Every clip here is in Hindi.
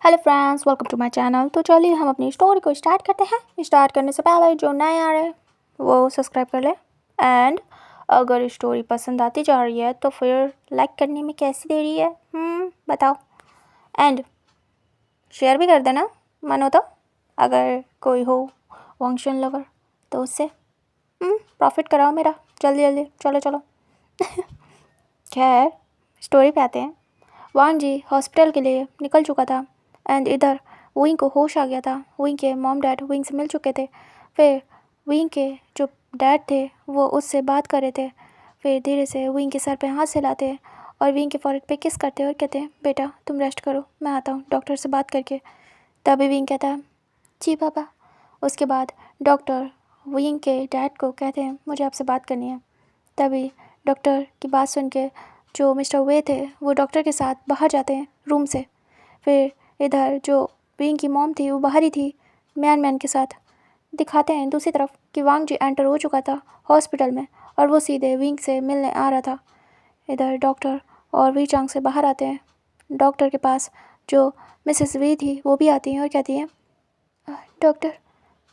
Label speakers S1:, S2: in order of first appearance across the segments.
S1: Hello friends, welcome to my channel. तो चलिए हम अपनी स्टोरी को स्टार्ट करते हैं। स्टार्ट करने से पहले जो नए आ रहे हैं वो सब्सक्राइब कर ले। एंड अगर स्टोरी पसंद आती जा रही है तो फिर लाइक करने में कैसी देरी है, बताओ। एंड शेयर भी कर देना मन हो तो, अगर कोई हो वंशन लवर तो उससे प्रॉफिट कराओ मेरा जल्दी जल्दी। चलो चलो खैर स्टोरी पे आते हैं। वांग जी हॉस्पिटल के लिए निकल चुका था एंड इधर विंग को होश आ गया था। विंग के मॉम डैड विंग से मिल चुके थे। फिर विंग के जो डैड थे वो उससे बात कर रहे थे। फिर धीरे से विंग के सर पे हाथ हिलाते और विंग के फॉरहेड पे किस करते और कहते हैं, बेटा तुम रेस्ट करो, मैं आता हूँ डॉक्टर से बात करके। तभी विंग कहता है, जी पापा। उसके बाद डॉक्टर विंग के डैड को कहते हैं, मुझे आपसे बात करनी है। तभी डॉक्टर की बात सुन के जो मिस्टर वे थे वो डॉक्टर के साथ बाहर जाते हैं रूम से। फिर इधर जो विंग की मॉम थी वो बाहर ही थी मैन के साथ। दिखाते हैं दूसरी तरफ कि वांग जी एंटर हो चुका था हॉस्पिटल में और वो सीधे विंग से मिलने आ रहा था। इधर डॉक्टर और वी चांग से बाहर आते हैं। डॉक्टर के पास जो मिसेस वी थी वो भी आती हैं और कहती हैं, डॉक्टर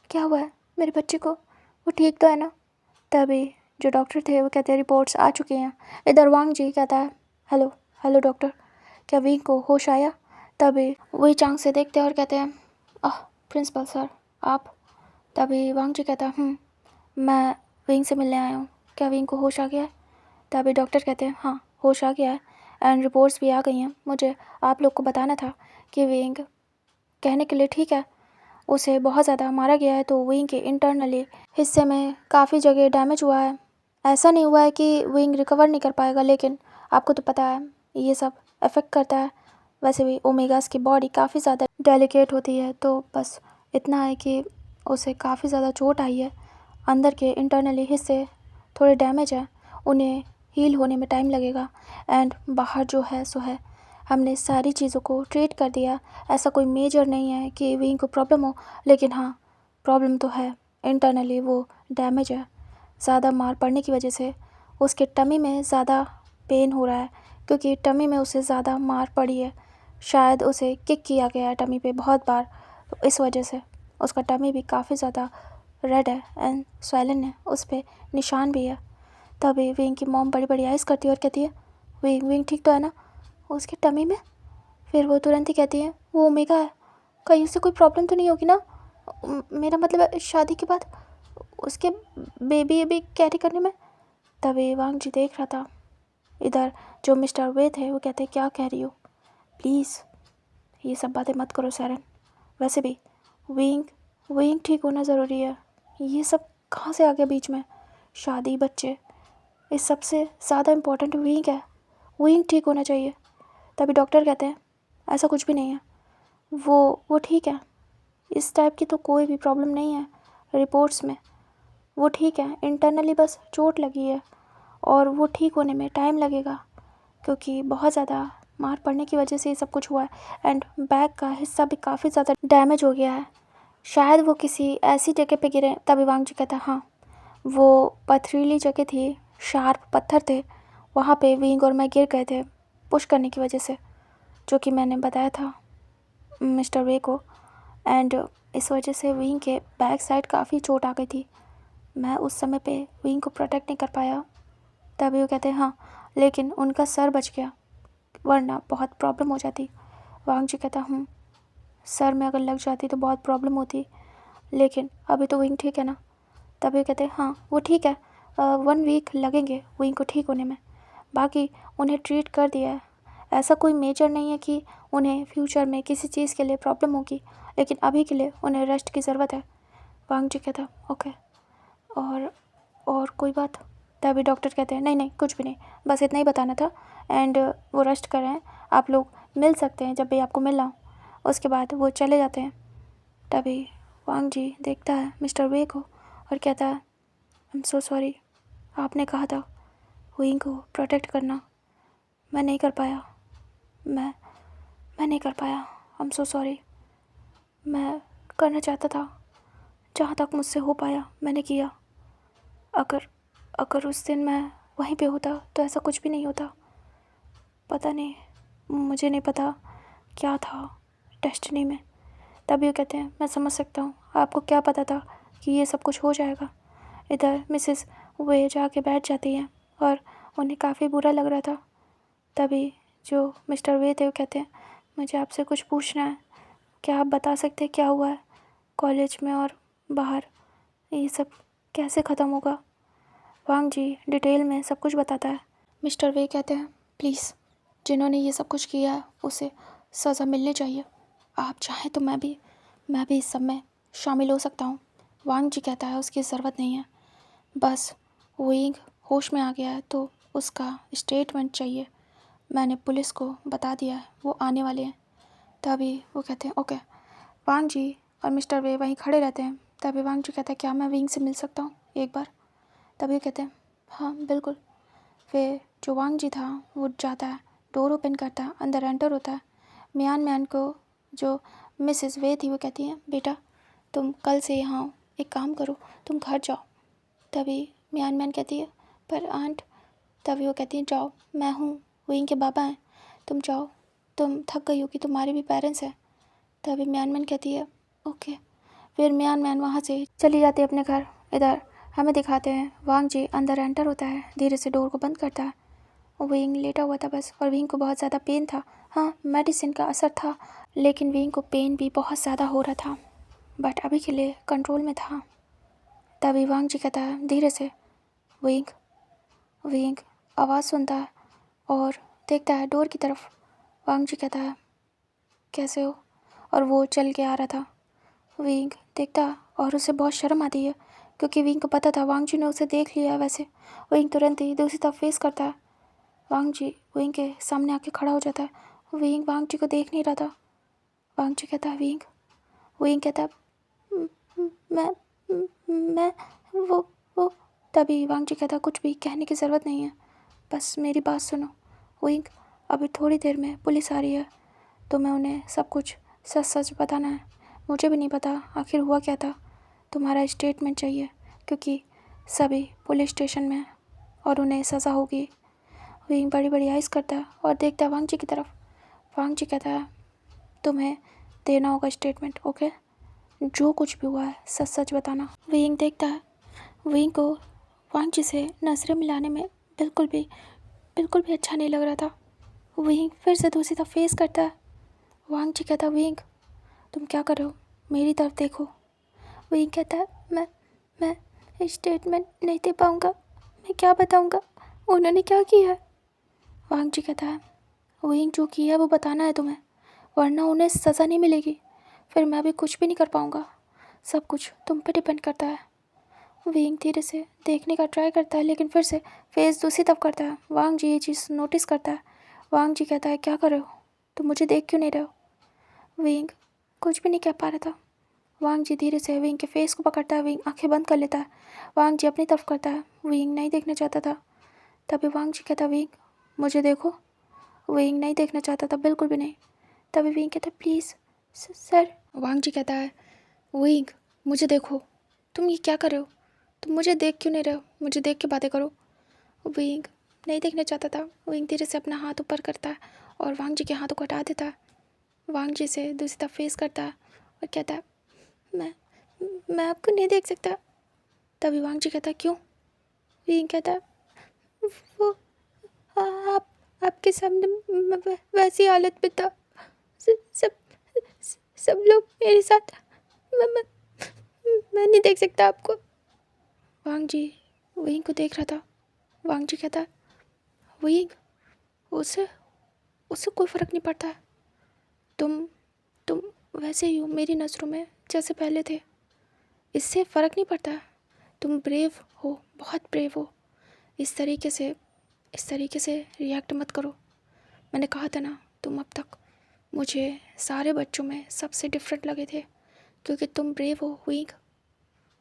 S1: क्या हुआ है मेरे बच्चे को, वो ठीक तो है ना? तभी जो डॉक्टर थे वो कहते हैं, रिपोर्ट्स आ चुकी हैं। इधर वांग जी कहता है, हेलो हेलो डॉक्टर, क्या विंग को होश आया? तभी वही चांग से देखते हैं और कहते हैं, प्रिंसिपल सर आप? तभी वांग जी कहता है, मैं विंग से मिलने आया हूँ, क्या विंग को होश आ गया है? तभी डॉक्टर कहते हैं, हाँ होश आ गया है एंड रिपोर्ट्स भी आ गई हैं। मुझे आप लोग को बताना था कि विंग कहने के लिए ठीक है, उसे बहुत ज़्यादा मारा गया है तो विंग के इंटरनली हिस्से में काफ़ी जगह डैमेज हुआ है। ऐसा नहीं हुआ है कि विंग रिकवर नहीं कर पाएगा, लेकिन आपको तो पता है ये सब अफेक्ट करता है। वैसे भी ओमेगास की बॉडी काफ़ी ज़्यादा डेलिकेट होती है, तो बस इतना है कि उसे काफ़ी ज़्यादा चोट आई है। अंदर के इंटरनली हिस्से थोड़े डैमेज हैं, उन्हें हील होने में टाइम लगेगा। एंड बाहर जो है सो है, हमने सारी चीज़ों को ट्रीट कर दिया। ऐसा कोई मेजर नहीं है कि विंग को प्रॉब्लम हो, लेकिन हाँ प्रॉब्लम तो है, इंटरनली वो डैमेज है। ज़्यादा मार पड़ने की वजह से उसके टमी में ज़्यादा पेन हो रहा है, क्योंकि टमी में उसे ज़्यादा मार पड़ी है। शायद उसे किक किया गया है टमी पे बहुत बार, तो इस वजह से उसका टमी भी काफ़ी ज़्यादा रेड है एंड स्वेलन है, उस पर निशान भी है। तभी विंग की मॉम बड़ी बड़ी आइज़ करती है और कहती है, विंग विंग ठीक तो है ना उसके टमी में? फिर वो तुरंत ही कहती है, वो ओमेगा है, कहीं उससे कोई प्रॉब्लम तो नहीं होगी ना? मेरा मतलब है शादी के बाद उसके बेबी कैरी करने में। तभी वांग जी देख रहा था। इधर जो मिस्टर वे थे वो कहते, क्या कह रही हो, प्लीज़ ये सब बातें मत करो सैरन। वैसे भी विंग विंग ठीक होना ज़रूरी है, ये सब कहाँ से आ गया बीच में? शादी बच्चे, इस सबसे ज़्यादा इम्पोर्टेंट विंग है, विंग ठीक होना चाहिए। तभी डॉक्टर कहते हैं, ऐसा कुछ भी नहीं है, वो ठीक है, इस टाइप की तो कोई भी प्रॉब्लम नहीं है रिपोर्ट्स में, वो ठीक है, इंटरनली बस चोट लगी है और वो ठीक होने में टाइम लगेगा, क्योंकि बहुत ज़्यादा मार पड़ने की वजह से ये सब कुछ हुआ है। एंड बैक का हिस्सा भी काफ़ी ज़्यादा डैमेज हो गया है, शायद वो किसी ऐसी जगह पे गिरे। तभी वांग जी कहता, हाँ वो पथरीली जगह थी, शार्प पत्थर थे, वहाँ पे विंग और मैं गिर गए थे पुश करने की वजह से, जो कि मैंने बताया था मिस्टर वे को। एंड इस वजह से विंग के बैक साइड काफ़ी चोट आ गई थी, मैं उस समय पे विंग को प्रोटेक्ट नहीं कर पाया। तभी वो कहते हैं, हाँ लेकिन उनका सर बच गया, वरना बहुत प्रॉब्लम हो जाती। वांग जी कहता, सर में अगर लग जाती तो बहुत प्रॉब्लम होती, लेकिन अभी तो विंग ठीक है ना? तभी कहते हैं, हाँ वो ठीक है, 1 वीक लगेंगे विंग को ठीक होने में, बाकी उन्हें ट्रीट कर दिया है। ऐसा कोई मेजर नहीं है कि उन्हें फ्यूचर में किसी चीज़ के लिए प्रॉब्लम होगी, लेकिन अभी के लिए उन्हें रेस्ट की ज़रूरत है। वांग जी कहता, ओके, और कोई बात? तभी डॉक्टर कहते हैं, नहीं नहीं कुछ भी नहीं, बस इतना ही बताना था। एंड वो रेस्ट कर रहे हैं, आप लोग मिल सकते हैं जब भी आपको मिलना हो। उसके बाद वो चले जाते हैं। तभी वांग जी देखता है मिस्टर वे को और कहता है, आई एम सो सॉरी, आपने कहा था विंग को प्रोटेक्ट करना, मैं नहीं कर पाया, मैं नहीं कर पाया, आई एम सो सॉरी। मैं करना चाहता था, जहाँ तक मुझसे हो पाया मैंने किया। अगर अगर उस दिन मैं वहीं पे होता तो ऐसा कुछ भी नहीं होता। पता नहीं, मुझे नहीं पता क्या था, डेस्टिनी में। तभी वो कहते हैं मैं समझ सकता हूँ, आपको क्या पता था कि ये सब कुछ हो जाएगा। इधर मिसेस वे जाके बैठ जाती हैं और उन्हें काफ़ी बुरा लग रहा था। तभी जो मिस्टर वे थे वो कहते हैं मुझे आपसे कुछ पूछना है, क्या आप बता सकते हैं क्या हुआ है कॉलेज में और बाहर, ये सब कैसे ख़त्म होगा। वांग जी डिटेल में सब कुछ बताता है। मिस्टर वे कहते हैं प्लीज़, जिन्होंने ये सब कुछ किया है उसे सज़ा मिलनी चाहिए। आप चाहें तो मैं भी इस सब में शामिल हो सकता हूँ। वांग जी कहता है उसकी ज़रूरत नहीं है, बस विंग होश में आ गया है तो उसका स्टेटमेंट चाहिए। मैंने पुलिस को बता दिया है, वो आने वाले हैं। तभी वो कहते हैं ओके। वांग जी और मिस्टर वे वहीं खड़े रहते हैं। तभी वांग जी कहता है क्या मैं विंग से मिल सकता हूँ एक बार। तभी वो कहते हैं हाँ बिल्कुल। फिर जो वांग जी था वो जाता है, डोर ओपन करता है, अंदर एंटर होता है। मियान मैन को जो मिसेस वे थी वो कहती हैं बेटा तुम कल से यहाँ एक काम करो, तुम घर जाओ। तभी मियान मैन कहती है पर आंट। तभी वो कहती है जाओ, मैं हूँ, विंग के बाबा हैं, तुम जाओ, तुम थक गई हो कि तुम्हारे भी पेरेंट्स हैं। तभी मियान मैन कहती है ओके। फिर मियान मैन वहाँ से चली जाती है अपने घर। इधर हमें दिखाते हैं वांग जी अंदर एंटर होता है, धीरे से डोर को बंद करता है। विंग लेटा हुआ था बस, और विंग को बहुत ज़्यादा पेन था। हाँ मेडिसिन का असर था, लेकिन विंग को पेन भी बहुत ज़्यादा हो रहा था, बट अभी के लिए कंट्रोल में था। तभी वांग जी कहता है धीरे से विंग। विंग आवाज़ सुनता है और देखता है डोर की तरफ। वांग जी कहता है कैसे हो, और वो चल के आ रहा था। विंग देखता और उसे बहुत शर्म आती है क्योंकि विंग को पता था वांग जी ने उसे देख लिया है। वैसे विंग तुरंत ही दूसरी तरफ फेस करता है। वांग जी विंग के सामने आके खड़ा हो जाता है। विंग वांग जी को देख नहीं रहा था। वांग जी कहता है विंग। विंग कहता है "म- मैं मैं वो। तभी वांग जी कहता है कुछ भी कहने की ज़रूरत नहीं है, बस मेरी बात सुनो। विंग अभी थोड़ी देर में पुलिस आ रही है तो मैं उन्हें सब कुछ सच सच बताना है। मुझे भी नहीं पता आखिर हुआ क्या था, तुम्हारा स्टेटमेंट चाहिए क्योंकि सभी पुलिस स्टेशन में और उन्हें सज़ा होगी। विंग बड़ी बड़ी आइज़ करता है और देखता है वांग जी की तरफ। वांग जी कहता है तुम्हें देना होगा स्टेटमेंट, ओके, जो कुछ भी हुआ है सच सच बताना। विंग देखता है विंग को वांग जी से नजरें मिलाने में बिल्कुल भी अच्छा नहीं लग रहा था। विंग फिर से दूसरी तरफ फेस करता है। वांग जी कहता है विंग तुम क्या कर रहे हो, मेरी तरफ देखो। विंग कहता है मैं स्टेटमेंट नहीं दे पाऊँगा, मैं क्या बताऊँगा उन्होंने क्या किया है। वांग जी कहता है विंग जो किया है वो बताना है तुम्हें, वरना उन्हें सज़ा नहीं मिलेगी, फिर मैं भी कुछ भी नहीं कर पाऊँगा, सब कुछ तुम पे डिपेंड करता है। विंग धीरे से देखने का ट्राई करता है लेकिन फिर से फेस दूसरी तरफ करता है। वांग जी ये चीज़ नोटिस करता है। वांग जी कहता है क्या कर रहे हो, तुम मुझे देख क्यों नहीं रहे हो। विंग कुछ भी नहीं कह पा रहा था। वांग जी धीरे से विंग के फेस को पकड़ता है। विंग आंखें बंद कर लेता है। वांग जी अपनी तरफ करता है। विंग नहीं देखना चाहता था। तभी वांग जी कहता विंग मुझे देखो। विंग नहीं देखना चाहता था, बिल्कुल भी नहीं। तभी विंग कहता प्लीज़ सर। वांग जी कहता है विंग मुझे देखो, तुम ये क्या कर रहे हो, तुम मुझे देख क्यों नहीं रहे हो, मुझे देख के बातें करो। विंग नहीं देखना चाहता था। विंग धीरे से अपना हाथ ऊपर करता है और वांग जी के हाथों को हटा देता है। वांग जी से दूसरी तरफ फेस करता है और कहता है मैं आपको नहीं देख सकता। तभी वांग जी कहता क्यों। विंग कहता वो आप आपके सामने वैसी हालत में था, सब सब लोग मेरे साथ, मैं मैं नहीं देख सकता आपको। वांग जी विंग को देख रहा था। वांग जी कहता विंग उसे उससे कोई फ़र्क नहीं पड़ता है, तुम वैसे ही हो मेरी नज़रों में जैसे पहले थे, इससे फ़र्क नहीं पड़ता है। तुम ब्रेव हो, बहुत ब्रेव हो। इस तरीके से रिएक्ट मत करो। मैंने कहा था ना तुम अब तक मुझे सारे बच्चों में सबसे डिफरेंट लगे थे क्योंकि तुम ब्रेव हो।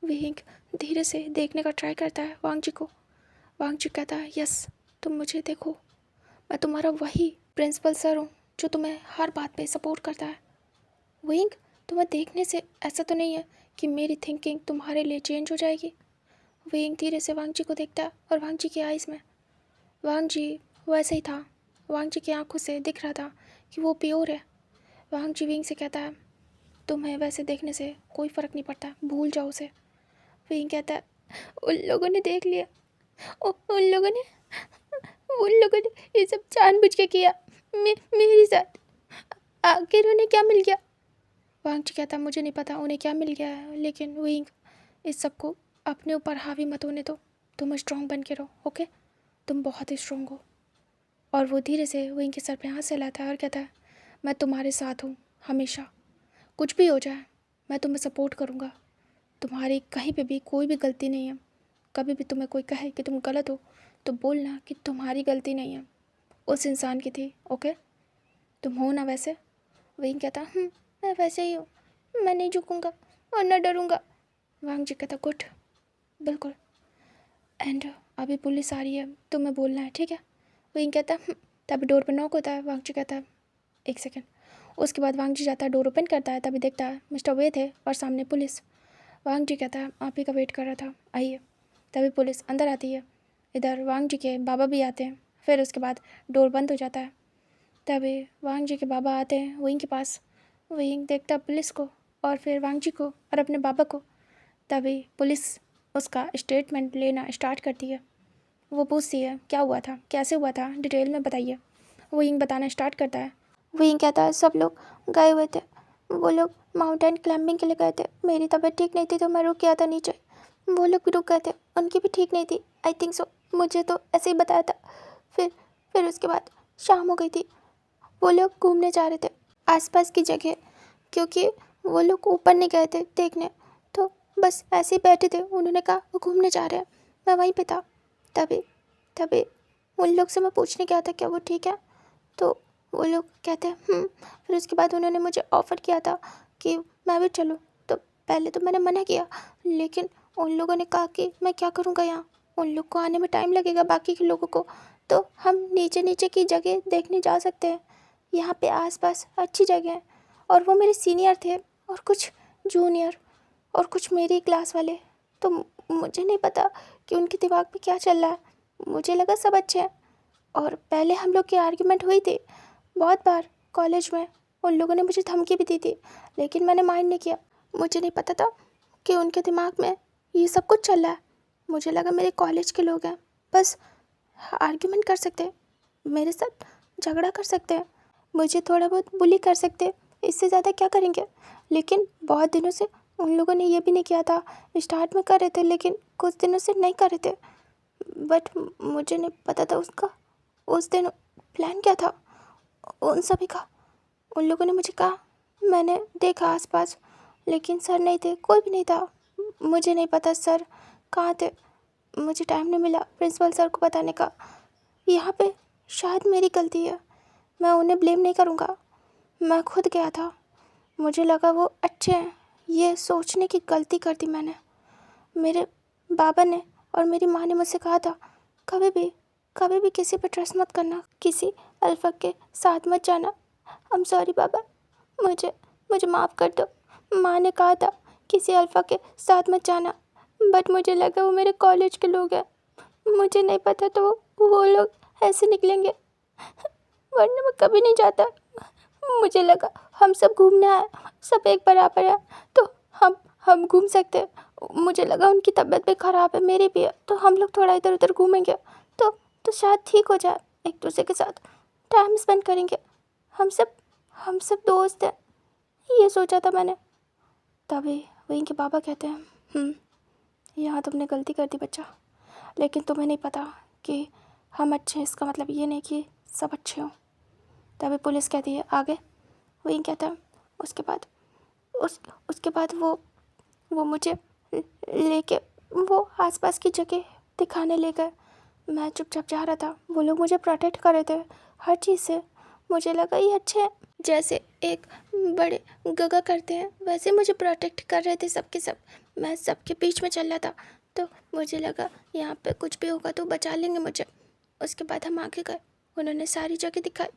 S1: विंग धीरे से देखने का ट्राई करता है वांग जी को। वांग जी कहता है यस तुम मुझे देखो, मैं तुम्हारा वही प्रिंसिपल सर हूँ जो तुम्हें हर बात पे सपोर्ट करता है। विंग तुम्हें देखने से ऐसा तो नहीं है कि मेरी थिंकिंग तुम्हारे लिए चेंज हो जाएगी। विंग धीरे से वांग जी को देखता है और वांग जी की आइज़ में वांग जी वैसे ही था। वांग जी की आंखों से दिख रहा था कि वो प्योर है। वांग जी विंग से कहता है, तुम्हें वैसे देखने से कोई फ़र्क नहीं पड़ता, भूल जाओ उसे। विंग कहता है, उन लोगों ने देख लिया, उन लोगों ने ये सब जानबूझ के किया मेरे साथ। आखिर उन्हें क्या मिल गया? वांग जी कहता, मुझे नहीं पता उन्हें क्या मिल गया है, लेकिन विंग इस सब को अपने ऊपर हावी मत होने दो। तुम स्ट्रॉन्ग बन के रहो, ओके? तुम बहुत ही स्ट्रॉन्ग हो। और वो धीरे से विंग के सर पे हाथ सहलाता है और कहता है, मैं तुम्हारे साथ हूँ हमेशा, कुछ भी हो जाए मैं तुम्हें सपोर्ट करूँगा। तुम्हारी कहीं पे भी कोई भी गलती नहीं है। कभी भी तुम्हें कोई कहे कि तुम गलत हो तो बोलना कि तुम्हारी गलती नहीं है, उस इंसान की थी, ओके? तुम हो ना वैसे? विंग कहता, मैं वैसे ही हूँ, मैं नहीं झुकूँगा और न डरूँगा। वांग जी कहता, गुड, बिल्कुल। एंड अभी पुलिस आ रही है, तुम्हें बोलना है, ठीक है? विंग कहता, तभी डोर पर नॉक होता है। वांग जी कहता है, एक सेकेंड। उसके बाद वांग जी जाता है, डोर ओपन करता है, तभी देखता है मिस्टर वे थे और सामने पुलिस। वांग जी कहता है, आप ही का वेट कर रहा था, आइए। तभी पुलिस अंदर आती है। इधर वांग जी के बाबा भी आते हैं। फिर उसके बाद डोर बंद हो जाता है। तभी वांग जी के बाबा आते हैं विंग के पास। विंग देखता पुलिस को और फिर वांग जी को और अपने बाबा को। तभी पुलिस उसका स्टेटमेंट लेना स्टार्ट करती है। वो पूछती है, क्या हुआ था, कैसे हुआ था, डिटेल में बताइए। विंग बताना स्टार्ट करता है। विंग कहता है, सब लोग गए हुए थे, वो लोग माउंटेन क्लाइंबिंग के लिए गए थे। मेरी तबीयत ठीक नहीं थी तो मैं रुक गया था नीचे। वो लोग भी रुक गए थे, उनकी भी ठीक नहीं थी, आई थिंक सो, मुझे तो ऐसे ही बताया था। फिर उसके बाद शाम हो गई थी। वो लोग घूमने जा रहे थे आसपास की जगह, क्योंकि वो लोग ऊपर नहीं गए थे देखने, तो बस ऐसे ही बैठे थे। उन्होंने कहा वो घूमने जा रहे हैं, मैं वहीं पे था। तभी तभी उन लोग से मैं पूछने गया था क्या वो ठीक है, तो वो लोग कहते हैं। फिर उसके बाद उन्होंने मुझे ऑफ़र किया था कि मैं भी चलूँ। तो पहले तो मैंने मना किया, लेकिन उन लोगों ने कहा कि मैं क्या करूँगा यहाँ, उन लोग को आने में टाइम लगेगा बाकी के लोगों को, तो हम नीचे नीचे की जगह देखने जा सकते हैं, यहाँ पे आसपास अच्छी जगह है। और वो मेरे सीनियर थे और कुछ जूनियर और कुछ मेरी क्लास वाले, तो मुझे नहीं पता कि उनके दिमाग में क्या चल रहा है। मुझे लगा सब अच्छे हैं। और पहले हम लोग की आर्ग्यूमेंट हुई थी बहुत बार कॉलेज में, उन लोगों ने मुझे धमकी भी दी थी, लेकिन मैंने माइंड नहीं किया। मुझे नहीं पता था कि उनके दिमाग में ये सब कुछ चल रहा है। मुझे लगा मेरे कॉलेज के लोग हैं, बस आर्ग्यूमेंट कर सकते हैं, मेरे साथ झगड़ा कर सकते हैं, मुझे थोड़ा बहुत बुली कर सकते हैं, इससे ज़्यादा क्या करेंगे। लेकिन बहुत दिनों से उन लोगों ने ये भी नहीं किया था। स्टार्ट में कर रहे थे, लेकिन कुछ दिनों से नहीं कर रहे थे। बट मुझे नहीं पता था उसका उस दिन प्लान क्या था उन सभी का। उन लोगों ने मुझे कहा, मैंने देखा आसपास, लेकिन सर नहीं थे, कोई भी नहीं था। मुझे नहीं पता सर कहाँ थे, मुझे टाइम नहीं मिला प्रिंसिपल सर को बताने का। यहाँ पे शायद मेरी गलती है, मैं उन्हें ब्लेम नहीं करूँगा, मैं खुद गया था। मुझे लगा वो अच्छे हैं, ये सोचने की गलती कर दी मैंने। मेरे बाबा ने और मेरी माँ ने मुझसे कहा था, कभी भी किसी पर ट्रस्ट मत करना, किसी अल्फा के साथ मत जाना। आई एम सॉरी बाबा, मुझे मुझे माफ़ कर दो। माँ ने कहा था किसी अल्फा के साथ मत जाना, बट मुझे लगा वो मेरे कॉलेज के लोग हैं, मुझे नहीं पता तो वो लोग ऐसे निकलेंगे, वरना मैं कभी नहीं जाता। मुझे लगा हम सब घूमने आए, सब एक बराबर है, तो हम घूम सकते हैं। मुझे लगा उनकी तबीयत भी ख़राब है, मेरी भी है, तो हम लोग थोड़ा इधर उधर घूमेंगे तो शायद ठीक हो जाए, एक दूसरे के साथ टाइम स्पेंड करेंगे, हम सब दोस्त हैं, ये सोचा था मैंने। तभी वहीं के बाबा कहते हैं, यहाँ तुमने गलती कर दी बच्चा, लेकिन तुम्हें नहीं पता कि हम अच्छे हैं इसका मतलब ये नहीं कि सब अच्छे हों। तभी पुलिस कहती है आगे। वहीं कहता है उसके बाद वो मुझे लेके वो आसपास की जगह दिखाने ले गए। मैं चुपचाप जा रहा था, वो लोग मुझे प्रोटेक्ट कर रहे थे हर चीज़ से। मुझे लगा ये अच्छे हैं, जैसे एक बड़े गगा करते हैं वैसे मुझे प्रोटेक्ट कर रहे थे सबके सब। मैं सबके बीच में चल रहा था, तो मुझे लगा यहाँ पे कुछ भी होगा तो बचा लेंगे मुझे। उसके बाद हम आगे गए, उन्होंने सारी जगह दिखाई,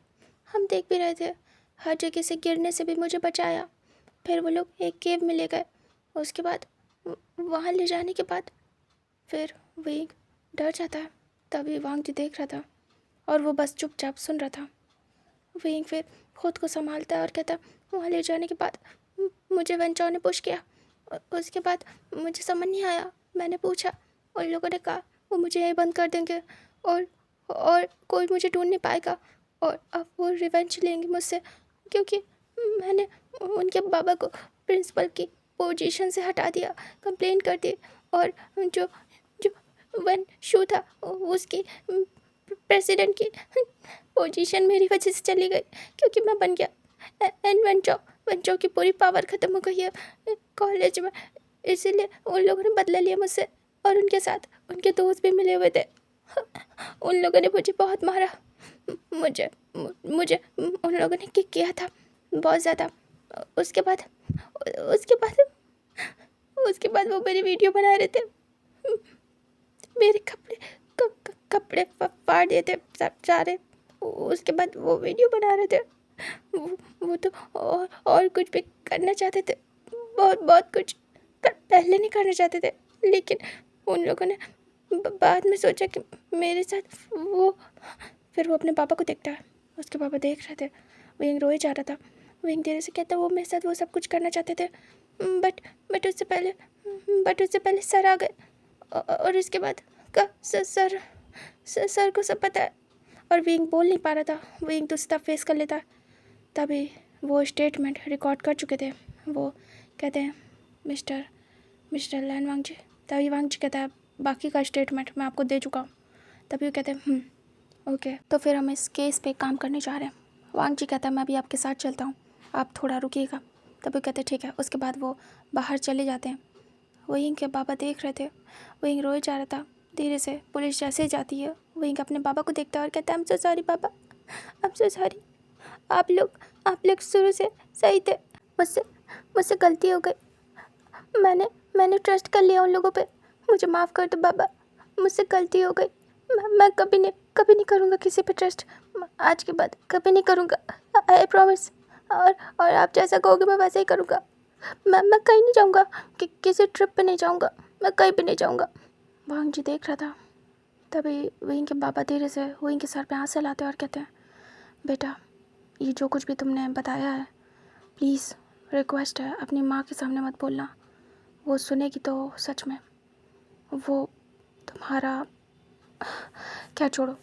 S1: हम देख भी रहे थे, हर जगह से गिरने से भी मुझे बचाया। फिर वो लोग एक केव में ले गए, उसके बाद वहाँ ले जाने के बाद फिर विंग डर जाता है। तभी वांग जी देख रहा था और वो बस चुपचाप सुन रहा था। विंग फिर खुद को संभालता है और कहता है वहाँ ले जाने के बाद मुझे वंचाओ ने पुश किया। उसके बाद मुझे समझ नहीं आया, मैंने पूछा, उन लोगों ने कहा वो मुझे यहीं बंद कर देंगे और कोई मुझे ढूंढ नहीं पाएगा और अब वो रिवेंज लेंगे मुझसे, क्योंकि मैंने उनके बाबा को प्रिंसिपल की पोजीशन से हटा दिया, कंप्लेन कर दी और जो जो वन शू था उसकी प्रेसिडेंट की पोजीशन मेरी वजह से चली गई, क्योंकि मैं बन गया एंड वंचो की पूरी पावर ख़त्म हो गई है कॉलेज में, इसीलिए उन लोगों ने बदला लिया मुझसे और उनके साथ उनके दोस्त भी मिले हुए थे। उन लोगों ने मुझे बहुत मारा, मुझे मुझे उन लोगों ने किक किया था बहुत ज़्यादा। उसके बाद उसके बाद उसके बाद वो मेरी वीडियो बना रहे थे, मेरे कपड़े फाड़ दिए थे सारे। उसके बाद वो वीडियो बना रहे थे, वो तो और कुछ भी करना चाहते थे, बहुत बहुत कुछ पहले नहीं करना चाहते थे, लेकिन उन लोगों ने बाद में सोचा कि मेरे साथ वो, फिर वो अपने पापा को देखता है, उसके पापा देख रहे थे, विंग रोए जा रहा था। विंग धीरे से कहता वो मेरे साथ वो सब कुछ करना चाहते थे, बट उससे पहले सर आ गए और उसके बाद सर को सब पता है और विंग बोल नहीं पा रहा था, विंग तो सब फेस कर लेता। तभी वो स्टेटमेंट रिकॉर्ड कर चुके थे, वो कहते हैं मिस्टर लैन वांग जी। तभी वांग जी कहता है बाकी का स्टेटमेंट मैं आपको दे चुका हूँ। तभी वो कहते हैं ओके, तो फिर हम इस केस पे काम करने जा रहे हैं। वांग जी कहता है मैं भी आपके साथ चलता हूँ, आप थोड़ा रुकिएगा। तभी कहते हैं ठीक है। उसके बाद वो बाहर चले जाते हैं। विंग के बाबा देख रहे थे, विंग रोए जा रहा था। धीरे से पुलिस जैसे ही जाती है, विंग अपने बाबा को देखता है और कहता है आई एम सो सॉरी पापा, आई एम सो सॉरी, आप लोग शुरू से सही थे, मुझसे गलती हो गई, मैंने ट्रस्ट कर लिया उन लोगों पे, मुझे माफ़ कर दो बाबा, मुझसे गलती हो गई, मैं कभी नहीं करूँगा किसी पे ट्रस्ट, आज के बाद कभी नहीं करूँगा, आई प्रॉमिस। और आप जैसा कहोगे मैं वैसा ही करूँगा। मैं कहीं नहीं जाऊँगा, किसी ट्रिप पे नहीं जाऊँगा, मैं कहीं भी नहीं जाऊँगा। वांग जी देख रहा था। तभी विंग के बाबा धीरे से विंग के सर पे हाथ लाते और कहते हैं बेटा, ये जो कुछ भी तुमने बताया है, प्लीज़ रिक्वेस्ट है अपनी माँ के सामने मत बोलना, वो सुनेगी तो सच में वो तुम्हारा, क्या छोड़ो,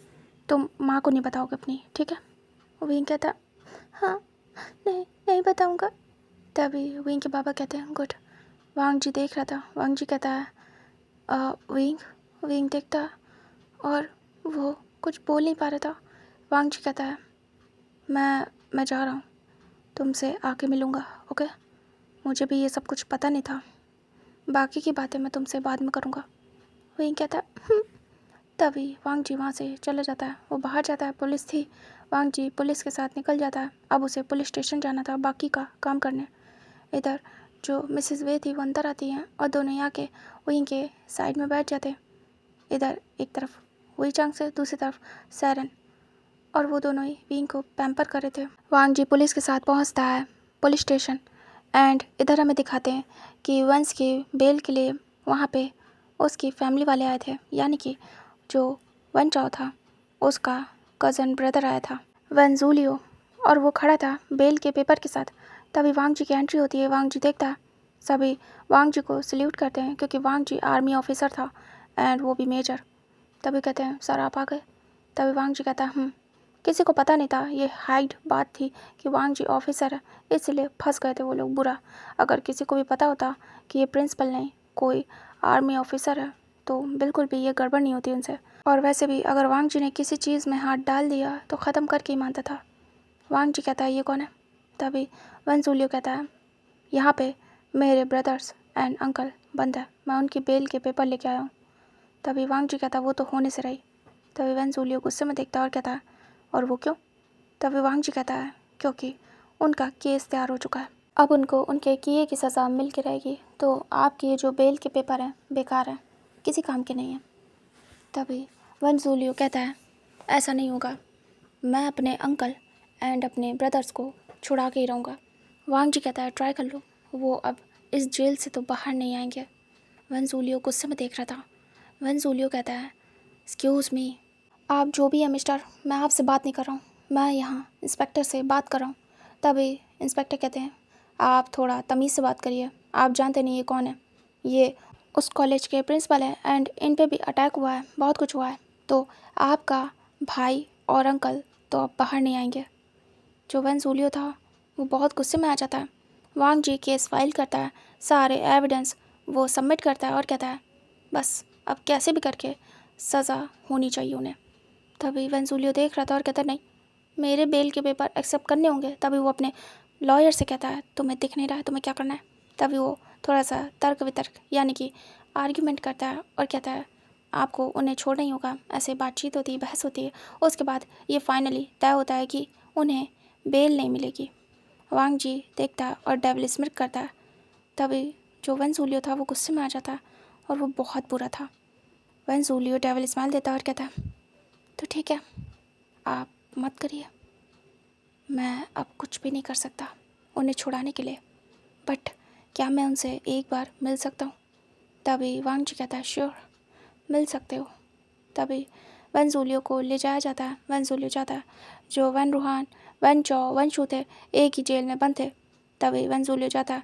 S1: तुम माँ को नहीं बताओगे अपनी, ठीक है? विंग कहता हाँ, नहीं बताऊँगा। तभी विंग के बाबा कहते हैं गुड। वांग जी देख रहा था। वांग जी कहता है विंग देखता और वो कुछ बोल नहीं पा रहा था। वांग जी कहता है मैं जा रहा हूँ, तुमसे आके मिलूँगा, ओके? मुझे भी ये सब कुछ पता नहीं था, बाकी की बातें मैं तुमसे बाद में करूँगा। विंग कहता है तभी वांग जी वहाँ से चला जाता है। वो बाहर जाता है, पुलिस थी, वांग जी पुलिस के साथ निकल जाता है। अब उसे पुलिस स्टेशन जाना था बाकी का काम करने। इधर जो मिसेस वे थी वो अंदर आती हैं और दोनों यहाँ के विंग के साइड में बैठ जाते। इधर एक तरफ वही चांग से, दूसरी तरफ सैरन, और वो दोनों ही विंग को पैम्पर कर रहे थे। वांग जी पुलिस के साथ पहुँचता है पुलिस स्टेशन एंड इधर हमें दिखाते हैं कि वंस की बेल के लिए वहाँ पे उसकी फैमिली वाले आए थे, यानी कि जो वन चाओ था उसका कज़न ब्रदर आया था, वन जूलियो, और वो खड़ा था बेल के पेपर के साथ। तभी वांग जी की एंट्री होती है। वांग जी देखता है, सभी वांग जी को सल्यूट करते हैं क्योंकि वांग जी आर्मी ऑफिसर था एंड वो भी मेजर। तभी कहते हैं सर आप आ गए। तभी वांग जी कहता है किसी को पता नहीं था, ये हाइड बात थी कि वांग जी ऑफिसर है, इसलिए फंस गए थे वो लोग बुरा। अगर किसी को भी पता होता कि ये प्रिंसिपल नहीं कोई आर्मी ऑफिसर है तो बिल्कुल भी ये गड़बड़ नहीं होती उनसे। और वैसे भी अगर वांग जी ने किसी चीज़ में हाथ डाल दिया तो ख़त्म करके ही मानता था। वांग जी कहता है ये कौन है? तभी वन जूलियो कहता है यहाँ पे मेरे ब्रदर्स एंड अंकल बंद है, मैं उनकी बेल के पेपर लेके आया हूँ। तभी वांग जी कहता है वो तो होने से रही। तभी वन जूलियो गुस्से में देखता है और कहता है और वो क्यों? तभी वांग जी कहता है क्योंकि उनका केस तैयार हो चुका है, अब उनको उनके किए की सज़ा मिल के रहेगी, तो आपके ये जो बेल के पेपर हैं बेकार हैं, किसी काम के नहीं हैं। तभी वन जूलियो कहता है ऐसा नहीं होगा, मैं अपने अंकल एंड अपने ब्रदर्स को छुड़ा के ही रहूँगा। वांग जी कहता है ट्राई कर लो, वो अब इस जेल से तो बाहर नहीं आएंगे। वन जूलियो गुस्से में देख रहा था। वन जूलियो कहता है एक्सक्यूज़ मी, आप जो भी है मिस्टर, मैं आपसे बात नहीं कर रहा हूँ, मैं यहाँ इंस्पेक्टर से बात कर रहा हूँ। तभी इंस्पेक्टर कहते हैं, आप थोड़ा तमीज़ से बात करिए, आप जानते नहीं ये कौन है, ये उस कॉलेज के प्रिंसिपल है एंड इन पे भी अटैक हुआ है, बहुत कुछ हुआ है, तो आपका भाई और अंकल तो अब बाहर नहीं आएंगे। जो वन जूलियो था वो बहुत गुस्से में आ जाता है। वांग जी केस फाइल करता है, सारे एविडेंस वो सबमिट करता है और कहता है बस अब कैसे भी करके सज़ा होनी चाहिए उन्हें। तभी वन जूलियो देख रहा था और कहता नहीं, मेरे बेल के पेपर एक्सेप्ट करने होंगे। तभी वो अपने लॉयर से कहता है तुम्हें दिख नहीं रहा है, तुम्हें क्या करना है। तभी वो थोड़ा सा तर्क वितर्क यानी कि आर्ग्यूमेंट करता है और कहता है आपको उन्हें छोड़ना ही होगा। ऐसे बातचीत होती है, बहस होती है, उसके बाद ये फाइनली तय होता है कि उन्हें बेल नहीं मिलेगी। वांग जी देखता है और डेविल स्मिथ करता है। तभी जो वन जूलियो था वो गुस्से में आ जाता है और वो बहुत बुरा था। वन जूलियो डेविल स्माइल देता है और कहता है तो ठीक है, आप मत करिए, मैं अब कुछ भी नहीं कर सकता उन्हें छुड़ाने के लिए, बट क्या मैं उनसे एक बार मिल सकता हूँ। तभी वांग जी कहता है श्योर, मिल सकते हो। तभी वन जूलियो को ले जाया जाता है। वन जूलियो जाता है। जो वन रूहान, वन चौ, वन शू थे, एक ही जेल में बंद थे। तभी वन जूलियो जाता है।